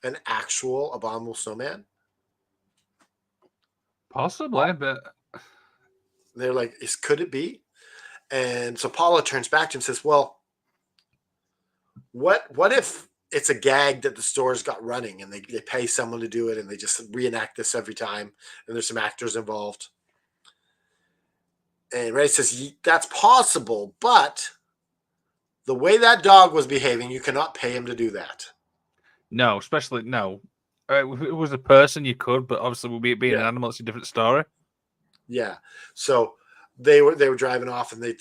an actual abominable snowman? Possibly, but They're like, could it be? And so Paula turns back to him and says, well, what if it's a gag that the store's got running and they pay someone to do it and they just reenact this every time and there's some actors involved? And Ray says, that's possible, but the way that dog was behaving, you cannot pay him to do that. no, especially no. If it was a person, you could, but obviously, with it being an animal, it's a different story. Yeah. So they were driving off, and they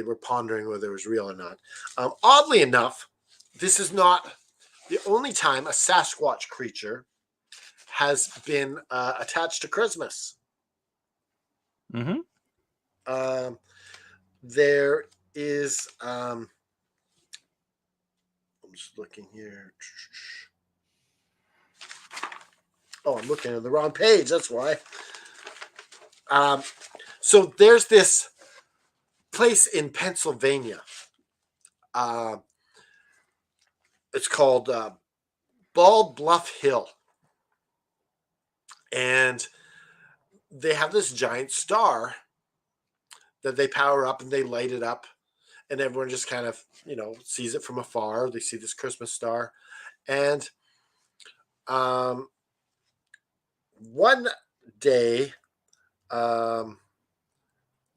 were pondering whether it was real or not. Oddly enough, this is not the only time a Sasquatch creature has been attached to Christmas. Mm-hmm. There is. I'm just looking here. Oh, I'm looking at the wrong page. That's why. So there's this place in Pennsylvania. It's called Bald Bluff Hill. And they have this giant star that they power up and they light it up. And everyone just kind of, sees it from afar. They see this Christmas star. And one day,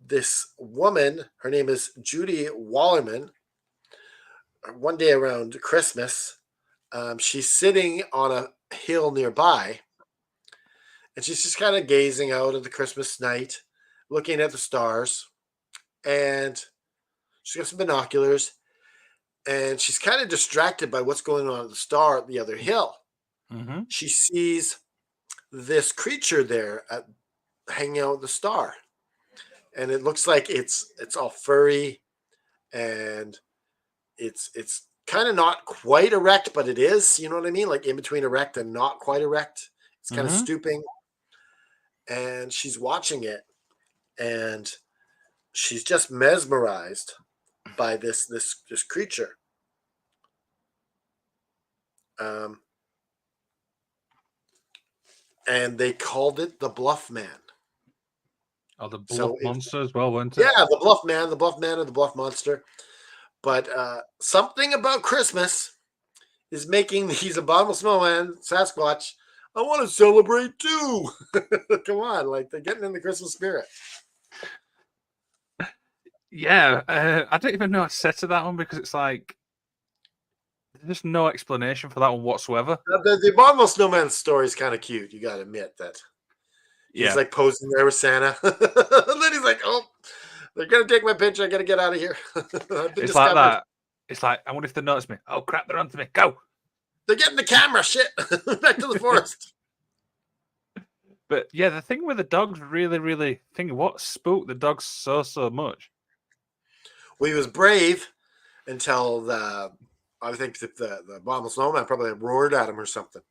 this woman, her name is Judy Wallerman, one day around Christmas, she's sitting on a hill nearby, and she's just kind of gazing out at the Christmas night, looking at the stars, and she's got some binoculars, and she's kind of distracted by what's going on at the star at the other hill. Mm-hmm. She sees this creature there hanging out at the star, and it looks like it's all furry, and it's kind of not quite erect, but it is, you know what I mean, like in between erect and not quite erect. It's kind of stooping, and she's watching it, and she's just mesmerized by this creature. And they called it the Bluff Man. Oh, the Bluff Monster as well, weren't it? Yeah, the Bluff Man, or the Bluff Monster. But something about Christmas is making these abominable snowman, Sasquatch, I want to celebrate too. Come on, like they're getting in the Christmas spirit. Yeah, I don't even know how to say to that one because it's like there's no explanation for that one whatsoever. The abominable snowman story is kind of cute. You got to admit that. He's like posing there with Santa. And then he's like, oh, they're going to take my picture. I got to get out of here. It's like that. It's like, I wonder if they notice me. Oh, crap, they're onto me. Go. They're getting the camera. Shit. Back to the forest. But yeah, the thing with the dogs really, really what spooked the dogs so much. Well, he was brave until I think that the abominable snowman probably roared at him or something.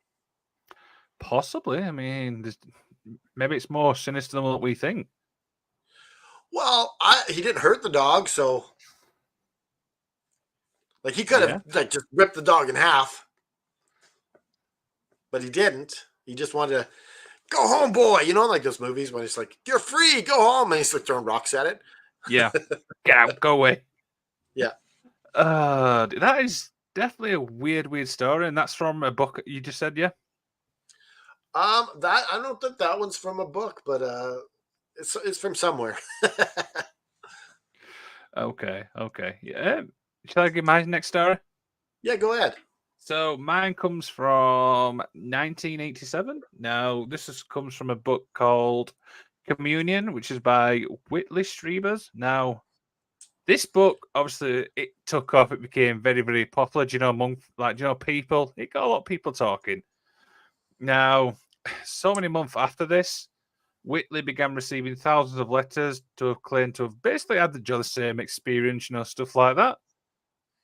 Possibly. I mean, maybe it's more sinister than what we think. Well, he didn't hurt the dog, so like he could have like just ripped the dog in half, but he didn't. He just wanted to go home, boy. You know, like those movies when it's like you're free, go home, and he's like throwing rocks at it. Yeah, get out, go away. Yeah. That is definitely a weird story, and that's from a book you just said, yeah? That I don't think that one's from a book, but it's from somewhere. Okay. Yeah. Shall I give my next story? Yeah, go ahead. So mine comes from 1987. Now, comes from a book called Communion, which is by Whitley Strieber's. Now, this book, obviously, it took off. It became very, very popular. Do you know, among people, it got a lot of people talking. Now, so many months after this, Whitley began receiving thousands of letters to have claimed to have basically had the same experience, stuff like that.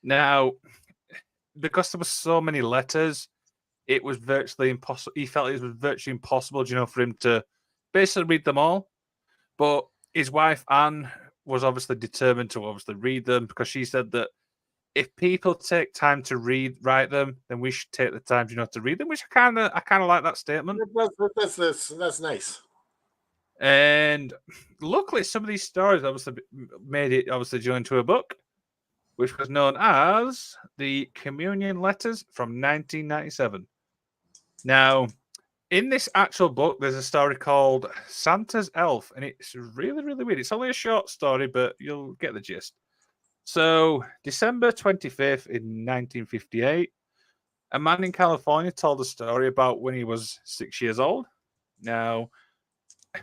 Now, because there were so many letters, it was virtually impossible. He felt it was virtually impossible, for him to basically read them all. But his wife Anne was obviously determined to obviously read them because she said that if people take time to write them, then we should take the time, to read them. Which I kind of like that statement. That's nice. And luckily, some of these stories obviously made it obviously into a book, which was known as the Communion Letters from 1997. Now, in this actual book, there's a story called Santa's Elf, and it's really, really weird. It's only a short story, but you'll get the gist. So, December 25th in 1958, a man in California told a story about when he was 6 years old. Now,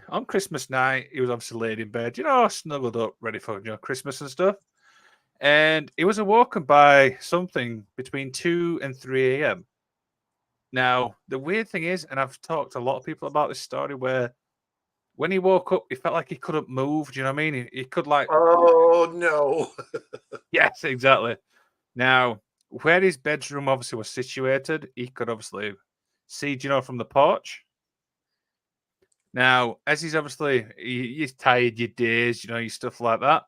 on Christmas night, he was obviously laid in bed, snuggled up, ready for Christmas and stuff. And he was awoken by something between 2 and 3 a.m. Now, the weird thing is, and I've talked to a lot of people about this story, where when he woke up, he felt like he couldn't move. Do you know what I mean? He could Oh no. Yes, exactly. Now, where his bedroom obviously was situated, he could obviously see, from the porch. Now, as he's obviously he's tired, your days, your stuff like that.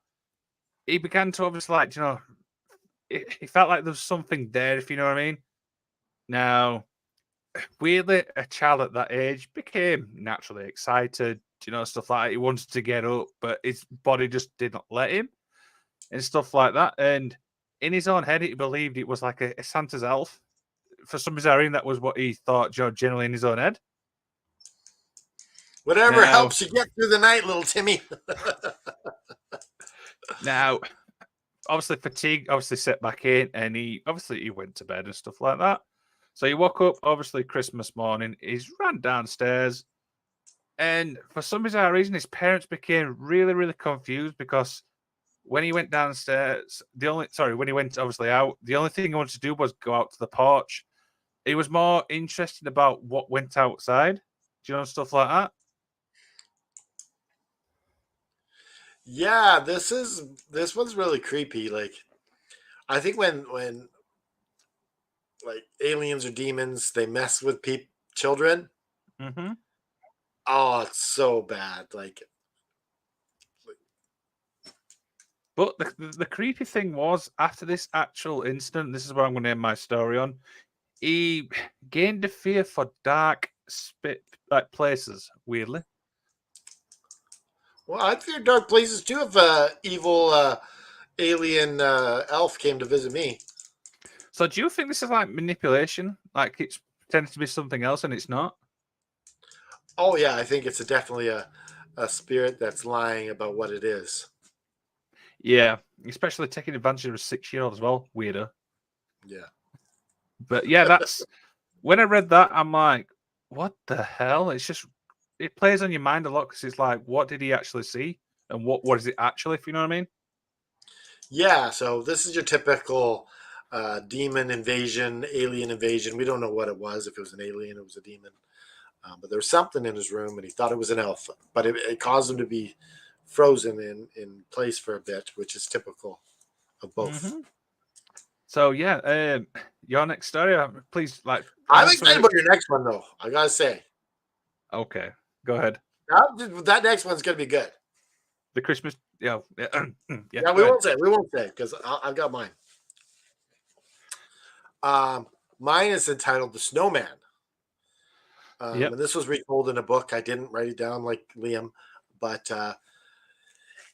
He began to obviously he felt like there was something there, if you know what I mean. Now, weirdly, a child at that age became naturally excited, stuff like that. He wanted to get up, but his body just did not let him and stuff like that. And in his own head, he believed it was like a Santa's elf. For some bizarre reason, that was what he thought, generally in his own head. Whatever Now- helps you get through the night, little Timmy. Now, obviously, fatigue obviously set back in, and he went to bed and stuff like that. So he woke up, obviously, Christmas morning. He's ran downstairs, and for some bizarre reason, his parents became really, really confused because when he went downstairs, when he went obviously out, the only thing he wanted to do was go out to the porch. He was more interested about what went outside, stuff like that. Yeah, this one's really creepy. Like, I think when like aliens or demons, they mess with children. Mm-hmm. Oh, it's so bad. But the creepy thing was, after this actual incident, this is what I'm going to end my story on. He gained a fear for dark places. Weirdly, well, I'd fear dark places too if evil alien elf came to visit me. so do you think this is like manipulation? Like it's pretending to be something else and it's not? Oh yeah, I think it's definitely a spirit that's lying about what it is. Yeah, especially taking advantage of a 6-year-old as well. Weirder. Yeah. But yeah, that's when I read that, I'm like, what the hell? It's just it plays on your mind a lot because it's like, what did he actually see, and what is it actually? If you know what I mean? Yeah. So this is your typical demon invasion, alien invasion. We don't know what it was. If it was an alien, it was a demon. But there was something in his room, and he thought it was an elf. But it caused him to be frozen in place for a bit, which is typical of both. Mm-hmm. So yeah, your next story, please. I'm excited about your next one, though. I gotta say. Okay, go ahead. That next one's gonna be good. The Christmas, yeah, Yeah, we won't say because I've got mine. Mine is entitled "The Snowman." And this was retold in a book. I didn't write it down like Liam, but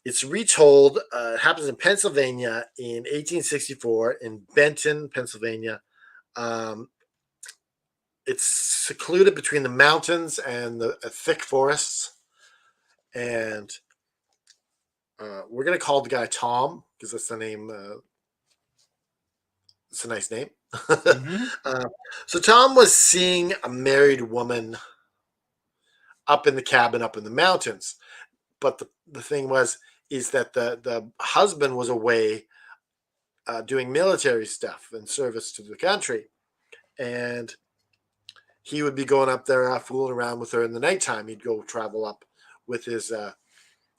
It's retold. It happens in Pennsylvania in 1864 in Benton, Pennsylvania. Um, it's secluded between the mountains and the thick forests. And we're going to call the guy Tom because that's the name. It's a nice name. Mm-hmm. So Tom was seeing a married woman up in the cabin up in the mountains. But the thing is that the husband was away doing military stuff and service to the country. And he would be going up there fooling around with her in the nighttime. He'd go travel up with his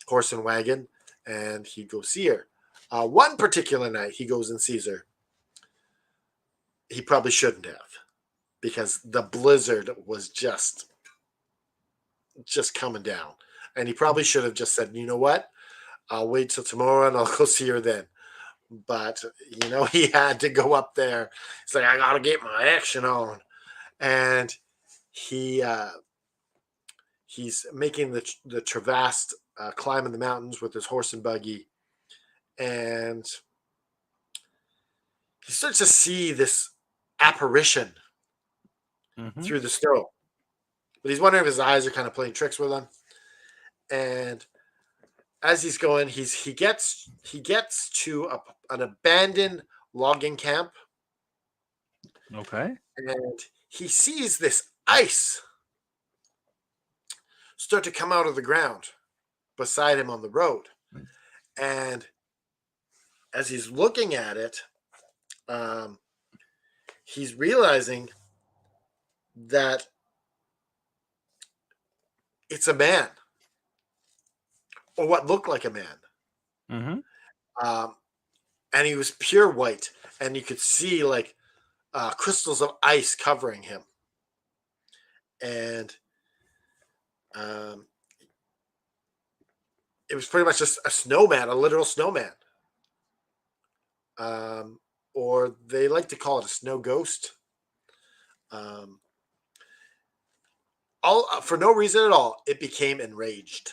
horse and wagon, and he'd go see her. One particular night, he goes and sees her. He probably shouldn't have, because the blizzard was just coming down. And he probably should have just said, you know what? I'll wait till tomorrow and I'll go see her then. But, he had to go up there. He's like, I got to get my action on. And he's making the Travast climbing the mountains with his horse and buggy. And he starts to see this apparition through the snow. But he's wondering if his eyes are kind of playing tricks with him. And as he's going, he gets to an abandoned logging camp. Okay. And he sees this ice start to come out of the ground beside him on the road. And as he's looking at it, he's realizing that it's a man, or what looked like a man. Mm-hmm. And he was pure white, and you could see like crystals of ice covering him. And it was pretty much just a snowman, a literal snowman. Or they like to call it a snow ghost. For no reason at all, it became enraged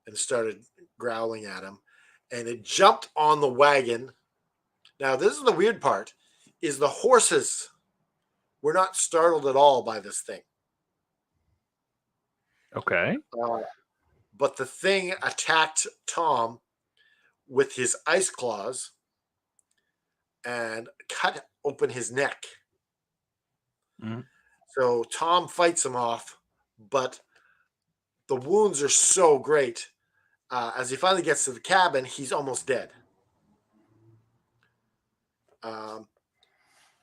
and started growling at him. And it jumped on the wagon. Now, this is the weird part, is the horses were not startled at all by this thing. Okay. But the thing attacked Tom with his ice claws and cut open his neck. Mm-hmm. So Tom fights him off, but the wounds are so great. As he finally gets to the cabin, he's almost dead.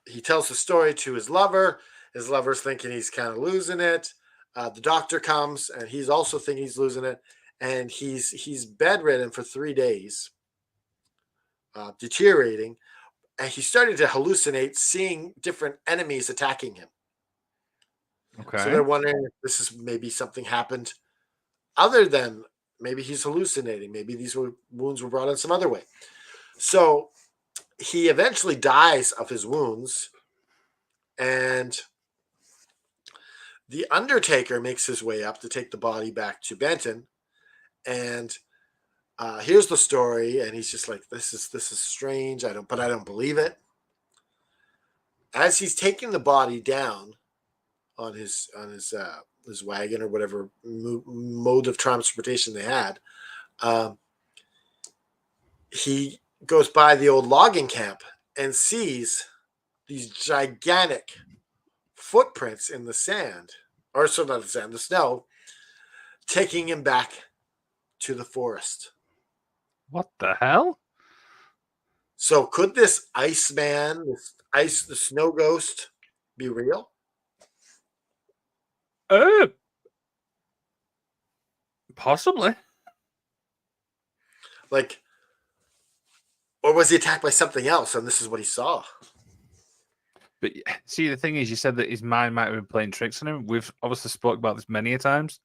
He tells the story to his lover. His lover's thinking he's kind of losing it. The doctor comes, and he's also thinking he's losing it. And he's bedridden for 3 days, deteriorating. And he's starting to hallucinate, seeing different enemies attacking him. Okay. So they're wondering if this is maybe something happened other than maybe he's hallucinating. Maybe these wounds were brought in some other way. So he eventually dies of his wounds, and the undertaker makes his way up to take the body back to Benton. And here's the story, and he's just like, this is strange. I don't believe it. As he's taking the body down on his wagon or whatever mode of transportation they had, he goes by the old logging camp and sees these gigantic footprints in the sand, or so not the sand, the snow, taking him back to the forest. What the hell? So could this Iceman, the snow ghost, be real? Possibly. Like, or was he attacked by something else and this is what he saw? But see, the thing is, you said that his mind might have been playing tricks on him. We've obviously spoke about this many a times.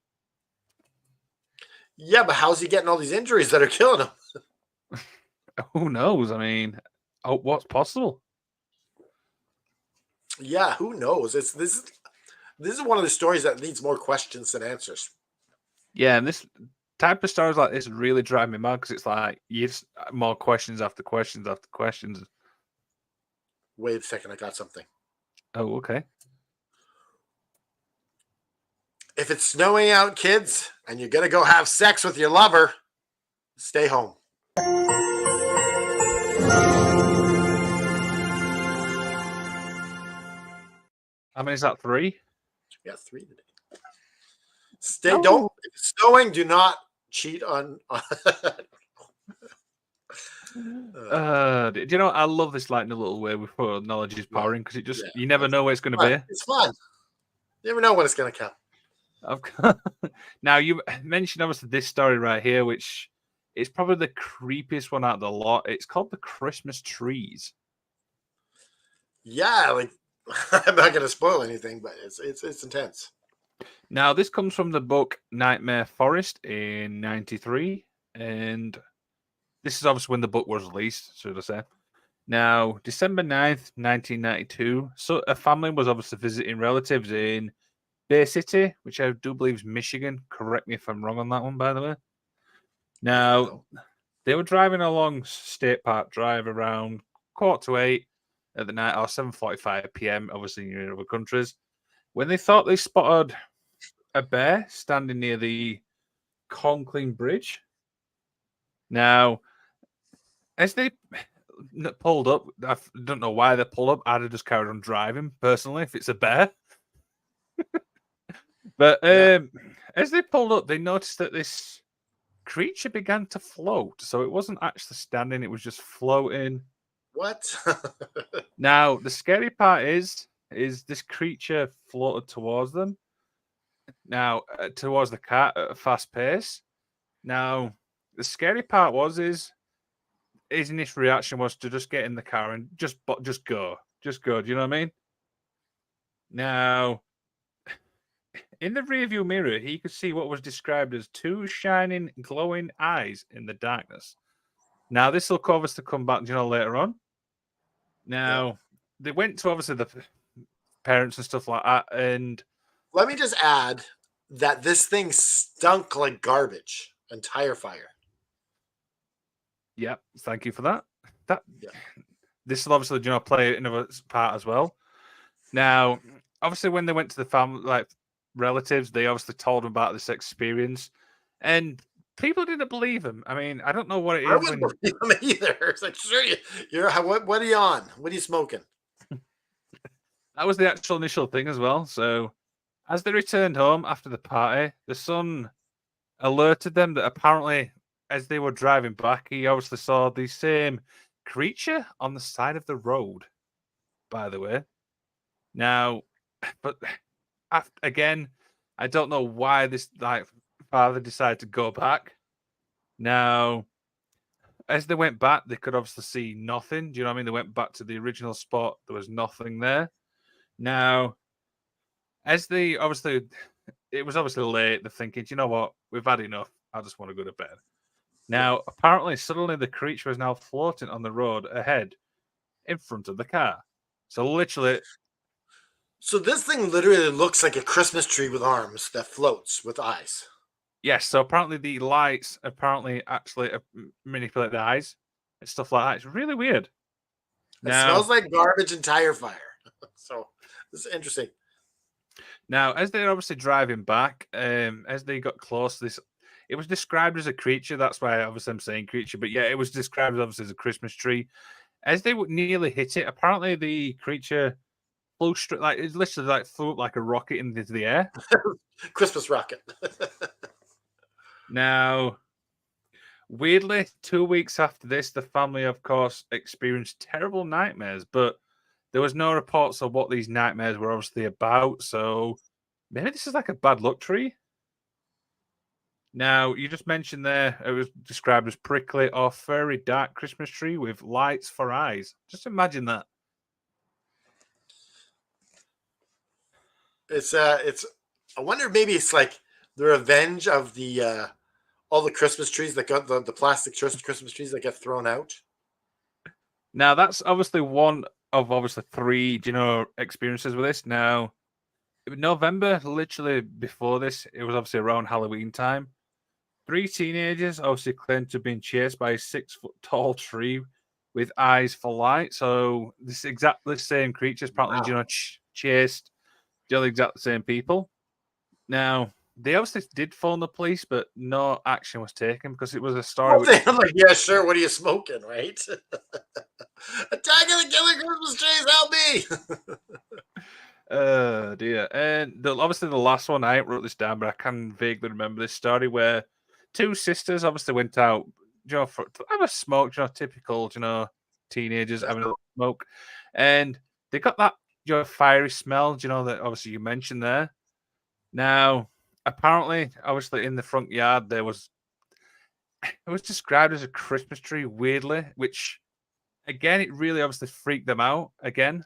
Yeah, but how's he getting all these injuries that are killing him? Who knows? I mean, what's possible? Yeah, who knows? This is one of the stories that needs more questions than answers. Yeah, and type of stories like this really drive me mad because it's like you just more questions after questions after questions. Wait a second, I got something. Oh, okay. If it's snowing out, kids, and you're gonna go have sex with your lover, stay home. I mean, is that 3? We got 3 today. Don't. If it's snowing, do not cheat on. Do you know? I love this like in a little way with knowledge is powering because it just you never know where it's going to be. It's fun. You never know when it's going to come. Now you mentioned obviously this story right here, which is probably the creepiest one out of the lot. It's called the Christmas trees. Yeah, like I'm not going to spoil anything, but it's intense. Now this comes from the book Nightmare Forest in '93, and this is obviously when the book was released, should I say. Now, December 9th, 1992, so a family was obviously visiting relatives in Bay City, which I do believe is Michigan. Correct me if I'm wrong on that one, by the way. Now, they were driving along State Park Drive around 7:45 at the night, or 7:45 p.m., obviously in other countries, when they thought they spotted a bear standing near the Conkling Bridge. Now, as they pulled up, I don't know why they pulled up. I'd have just carried on driving, personally, if it's a bear. But as they pulled up, they noticed that this creature began to float. So it wasn't actually standing, it was just floating. What? Now, the scary part is this creature floated towards them. Now, towards the car at a fast pace. Now, the scary part is his initial reaction was to just get in the car and just go. Just go. Do you know what I mean? Now, in the rearview mirror, he could see what was described as 2 shining, glowing eyes in the darkness. Now, this will cover us to come back, later on. Now, they went to obviously the parents and stuff like that, and let me just add that this thing stunk like garbage and tire fire. Yeah, thank you for that. This will obviously, play another part as well. Now, obviously, when they went to the family, like relatives, they obviously told them about this experience, and people didn't believe him. I mean, I don't know what it is. I wouldn't believe him either. It's like, sure, what are you on? What are you smoking? That was the actual initial thing as well. So, as they returned home after the party, the son alerted them that apparently, as they were driving back, he obviously saw the same creature on the side of the road, by the way. Now, but again, I don't know why this father decided to go back. Now, as they went back, they could obviously see nothing. Do you know what I mean? They went back to the original spot. There was nothing there. Now, as they obviously, it was obviously late. They're thinking, you know what? We've had enough. I just want to go to bed. Now, apparently, suddenly the creature is now floating on the road ahead in front of the car. So literally. So this thing literally looks like a Christmas tree with arms that floats with eyes. Yes, so apparently the lights actually manipulate the eyes and stuff like that. It's really weird. It smells like garbage and tire fire. So this is interesting. Now, as they're obviously driving back, as they got close to this, it was described as a creature. That's why obviously I'm saying creature. But yeah, it was described obviously as a Christmas tree. As they nearly hit it, apparently the creature flew straight, like it literally flew up like a rocket into the air. Christmas rocket. Now, weirdly, 2 weeks after this, the family, of course, experienced terrible nightmares, but there was no reports of what these nightmares were obviously about, so maybe this is like a bad luck tree. Now, you just mentioned there, it was described as prickly or furry dark Christmas tree with lights for eyes. Just imagine that. I wonder if maybe it's like the revenge of the all the Christmas trees that got the plastic Christmas trees that get thrown out. Now, that's obviously one of 3, experiences with this. Now, November, literally before this, it was obviously around Halloween time. 3 teenagers obviously claim to have been chased by a 6-foot-tall tree with eyes for light. So this exactly the same creatures apparently, Wow. chased the exact same people. Now, they obviously did phone the police, but no action was taken because it was a story. Well, they're like, yeah, sure. What are you smoking, right? Attacking the killer Christmas trees, help me! Oh dear. And obviously the last one, I ain't wrote this down, but I can vaguely remember this story where 2 sisters obviously went out, to have a smoke, typical, teenagers having a smoke. And they got that, fiery smell, that obviously you mentioned there. Now, apparently, obviously in the front yard, it was described as a Christmas tree, weirdly, which again, it really obviously freaked them out again.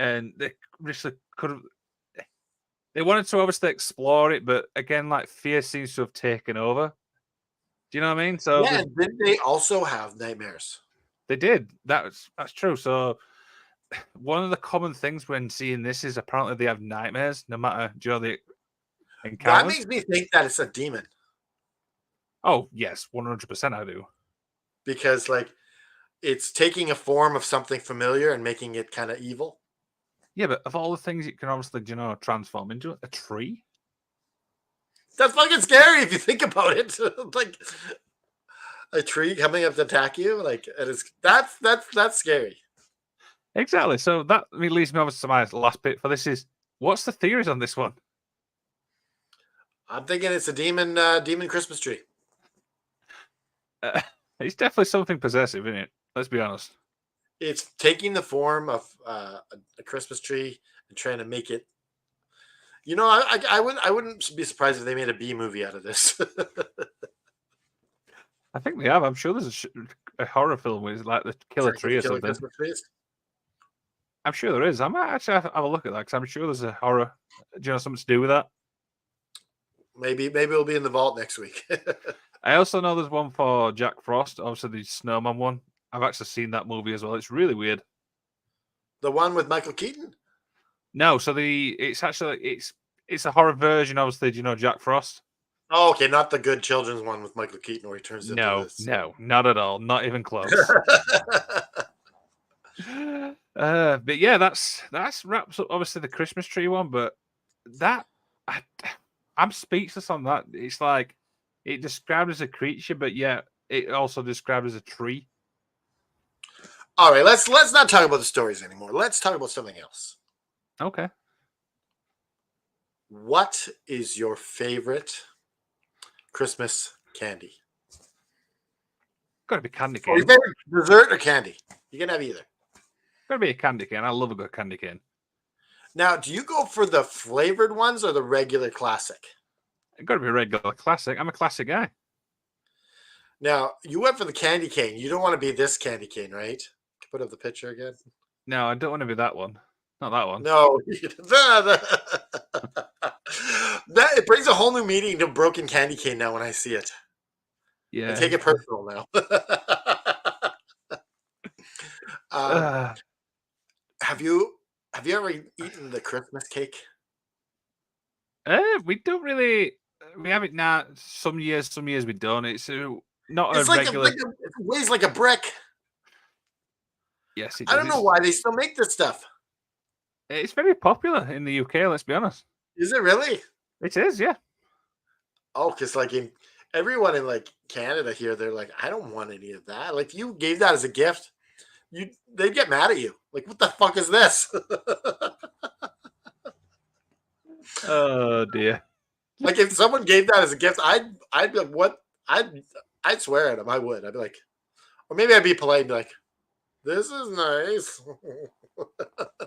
And they obviously could have. They wanted to obviously explore it, but again, like fear seems to have taken over. Do you know what I mean? So Yeah, and did they also have nightmares? they did. That's true. So one of the common things when seeing this is apparently they have nightmares, no matter the That encounters. makes me think that it's a demon Oh yes, 100% I do. because, like, it's taking a form of something familiar and making it kind of evil. Yeah, but of all the things it can obviously, transform into a tree. That's fucking scary if you think about it. Like a tree coming up to attack you, like, and it's that's scary. Exactly. So that leads me over to my last bit for this is what's the theories on this one? I'm thinking it's a demon, demon Christmas tree. It's definitely something possessive, isn't it? Let's be honest. It's taking the form of a Christmas tree and trying to make it. I wouldn't be surprised if they made a B movie out of this. I think they have. I'm sure there's a horror film with like the killer tree or something. Christmas trees. I'm sure there is. I might actually have a look at that because I'm sure there's a horror. Something to do with that? Maybe it'll be in the vault next week. I also know there's one for Jack Frost, obviously the Snowman one. I've actually seen that movie as well. It's really weird. The one with Michael Keaton? No, so it's a horror version, obviously. Do you know Jack Frost? Oh, okay, not the good children's one with Michael Keaton where he turns into this. No, not at all. Not even close. But yeah, that's wraps up obviously the Christmas tree one. But I'm speechless on that. It's like it described as a creature, but yeah, it also described as a tree. All right, let's not talk about the stories anymore. Let's talk about something else. Okay. What is your favorite Christmas candy? Got to be candy Or your cane. favorite dessert or candy? You can have either. Got to be a candy cane. I love a good candy cane. Now, do you go for the flavored ones or the regular classic? Got to be a regular classic. I'm a classic guy. Now, you went for the candy cane. You don't want to be this candy cane, right? Put up the picture again. No, I don't want to be that one. Not that one. No. That it brings a whole new meaning to broken candy cane now when I see it. Yeah. I take it personal now. Have you ever eaten the Christmas cake? We don't really. We have it now. Some years we don't. It's not It's a like regular. it weighs like a brick. Yes, it I does. don't know why they still make this stuff. It's very popular in the UK. Let's be honest. Is it really? It is, yeah. Oh, because like everyone in like Canada here, they're like, I don't want any of that. Like, you gave that as a gift, they'd get mad at you. Like, what the fuck is this? Oh dear. Like, if someone gave that as a gift, I'd be like, what? I'd swear at them. I would. I'd be like, or maybe I'd be polite and be like, this is nice.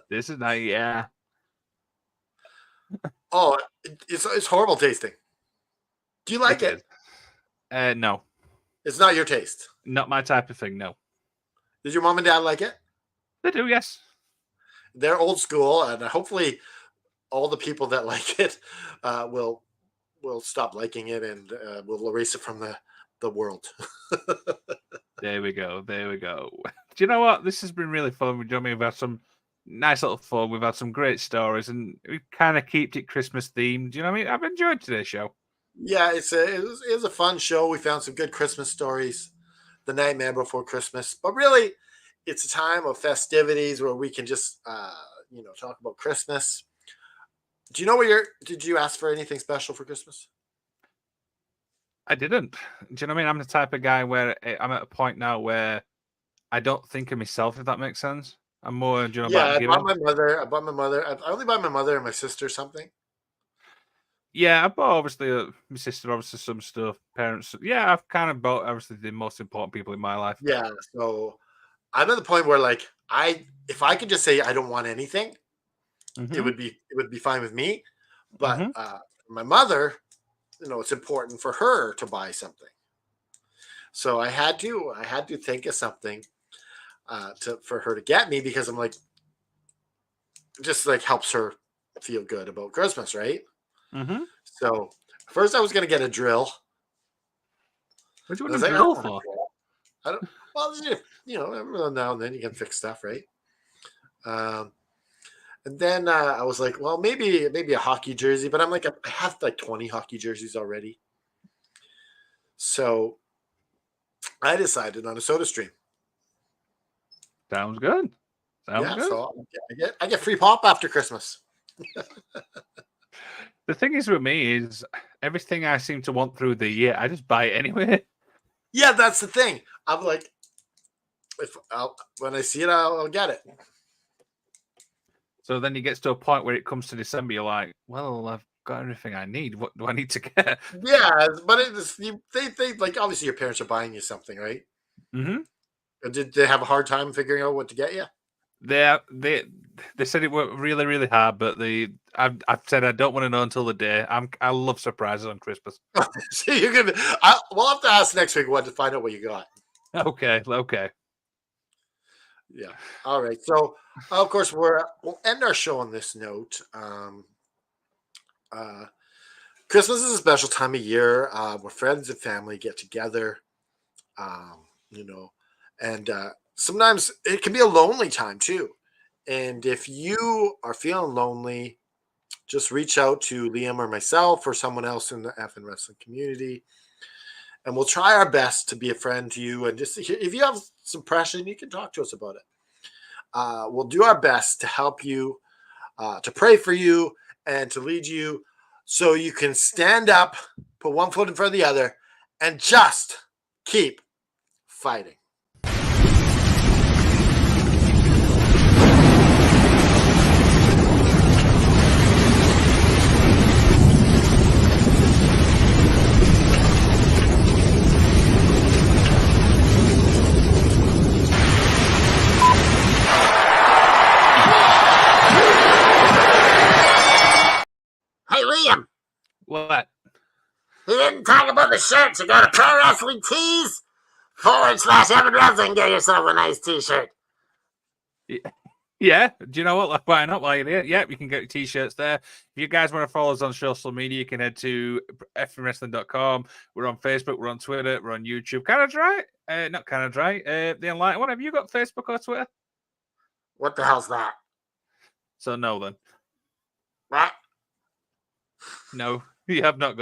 This is not. Yeah. Oh, it's horrible tasting. Do you like it? No, It's not your taste. not my type of thing. No, Did your mom and dad like it? they do. Yes. They're old school, and hopefully all the people that like it will stop liking it, and will erase it from the world. There we go. There we go. Do you know what? This has been really fun. We've had some nice little fun. We've had some great stories, and we kind of kept it Christmas themed. Do you know what I mean? I've enjoyed today's show. Yeah, it was a fun show. We found some good Christmas stories, the Nightmare Before Christmas. But really, it's a time of festivities where we can just talk about Christmas. Do you know what your did you ask for anything special for Christmas? I didn't. Do you know what I mean? I'm the type of guy where I'm at a point now where I don't think of myself, if that makes sense. I'm more, Yeah, about giving. I bought my mother. I only buy my mother and my sister something. Yeah, I bought obviously my sister, obviously some stuff, parents. Yeah, I've kind of bought obviously the most important people in my life. Yeah, so I'm at the point where like if I could just say I don't want anything, Mm-hmm. it would be fine with me. But Mm-hmm. my mother, it's important for her to buy something. So I had to think of something for her to get me because I'm like, just like helps her feel good about Christmas, right? Mm-hmm. So first I was gonna get a drill. What do you I was want a like, I don't drill want a for? drill. I don't. Well, every now and then you can fix stuff, right? Um, and then I was like, well, maybe a hockey jersey, but I'm like, I have like 20 hockey jerseys already. So I decided on a Soda Stream. Sounds good. Sounds Yeah, good. so I get free pop after Christmas. The thing is with me is everything I seem to want through the year, I just buy it anyway. Yeah, that's the thing. I'm like, when I see it, I'll get it. So then you get to a point where it comes to December, you're like, well, I've got everything I need. What do I need to get? Yeah, but they like obviously your parents are buying you something, right? Mm-hmm. Did they have a hard time figuring out what to get you? They said it worked really, really hard, but I've said I don't want to know until the day. I love surprises on Christmas. So you're gonna. We'll have to ask next week what to find out what you got. Okay. Yeah. All right. So of course we'll end our show on this note. Uh, Christmas is a special time of year where friends and family get together. Um, you know, and sometimes it can be a lonely time too. And if you are feeling lonely, just reach out to Liam or myself or someone else in the F and wrestling community, and we'll try our best to be a friend to you. And just if you have some pressure, you can talk to us about it. We'll do our best to help you, to pray for you, and to lead you so you can stand up, put one foot in front of the other, and just keep fighting. Hey, Liam, What? you didn't talk about the shirts. You got a pro wrestling tees /Evan Wrestling. Get yourself a nice t-shirt. Yeah. Do you know what? Like, why not? While you're there, yeah, you can get your t-shirts there. If you guys want to follow us on social media, you can head to fwrestling.com. We're on Facebook, we're on Twitter, we're on YouTube. Kind of dry. Not kind of dry. The Enlightened one. Have you got Facebook or Twitter? What the hell's that? So no then. What? No, you have not got.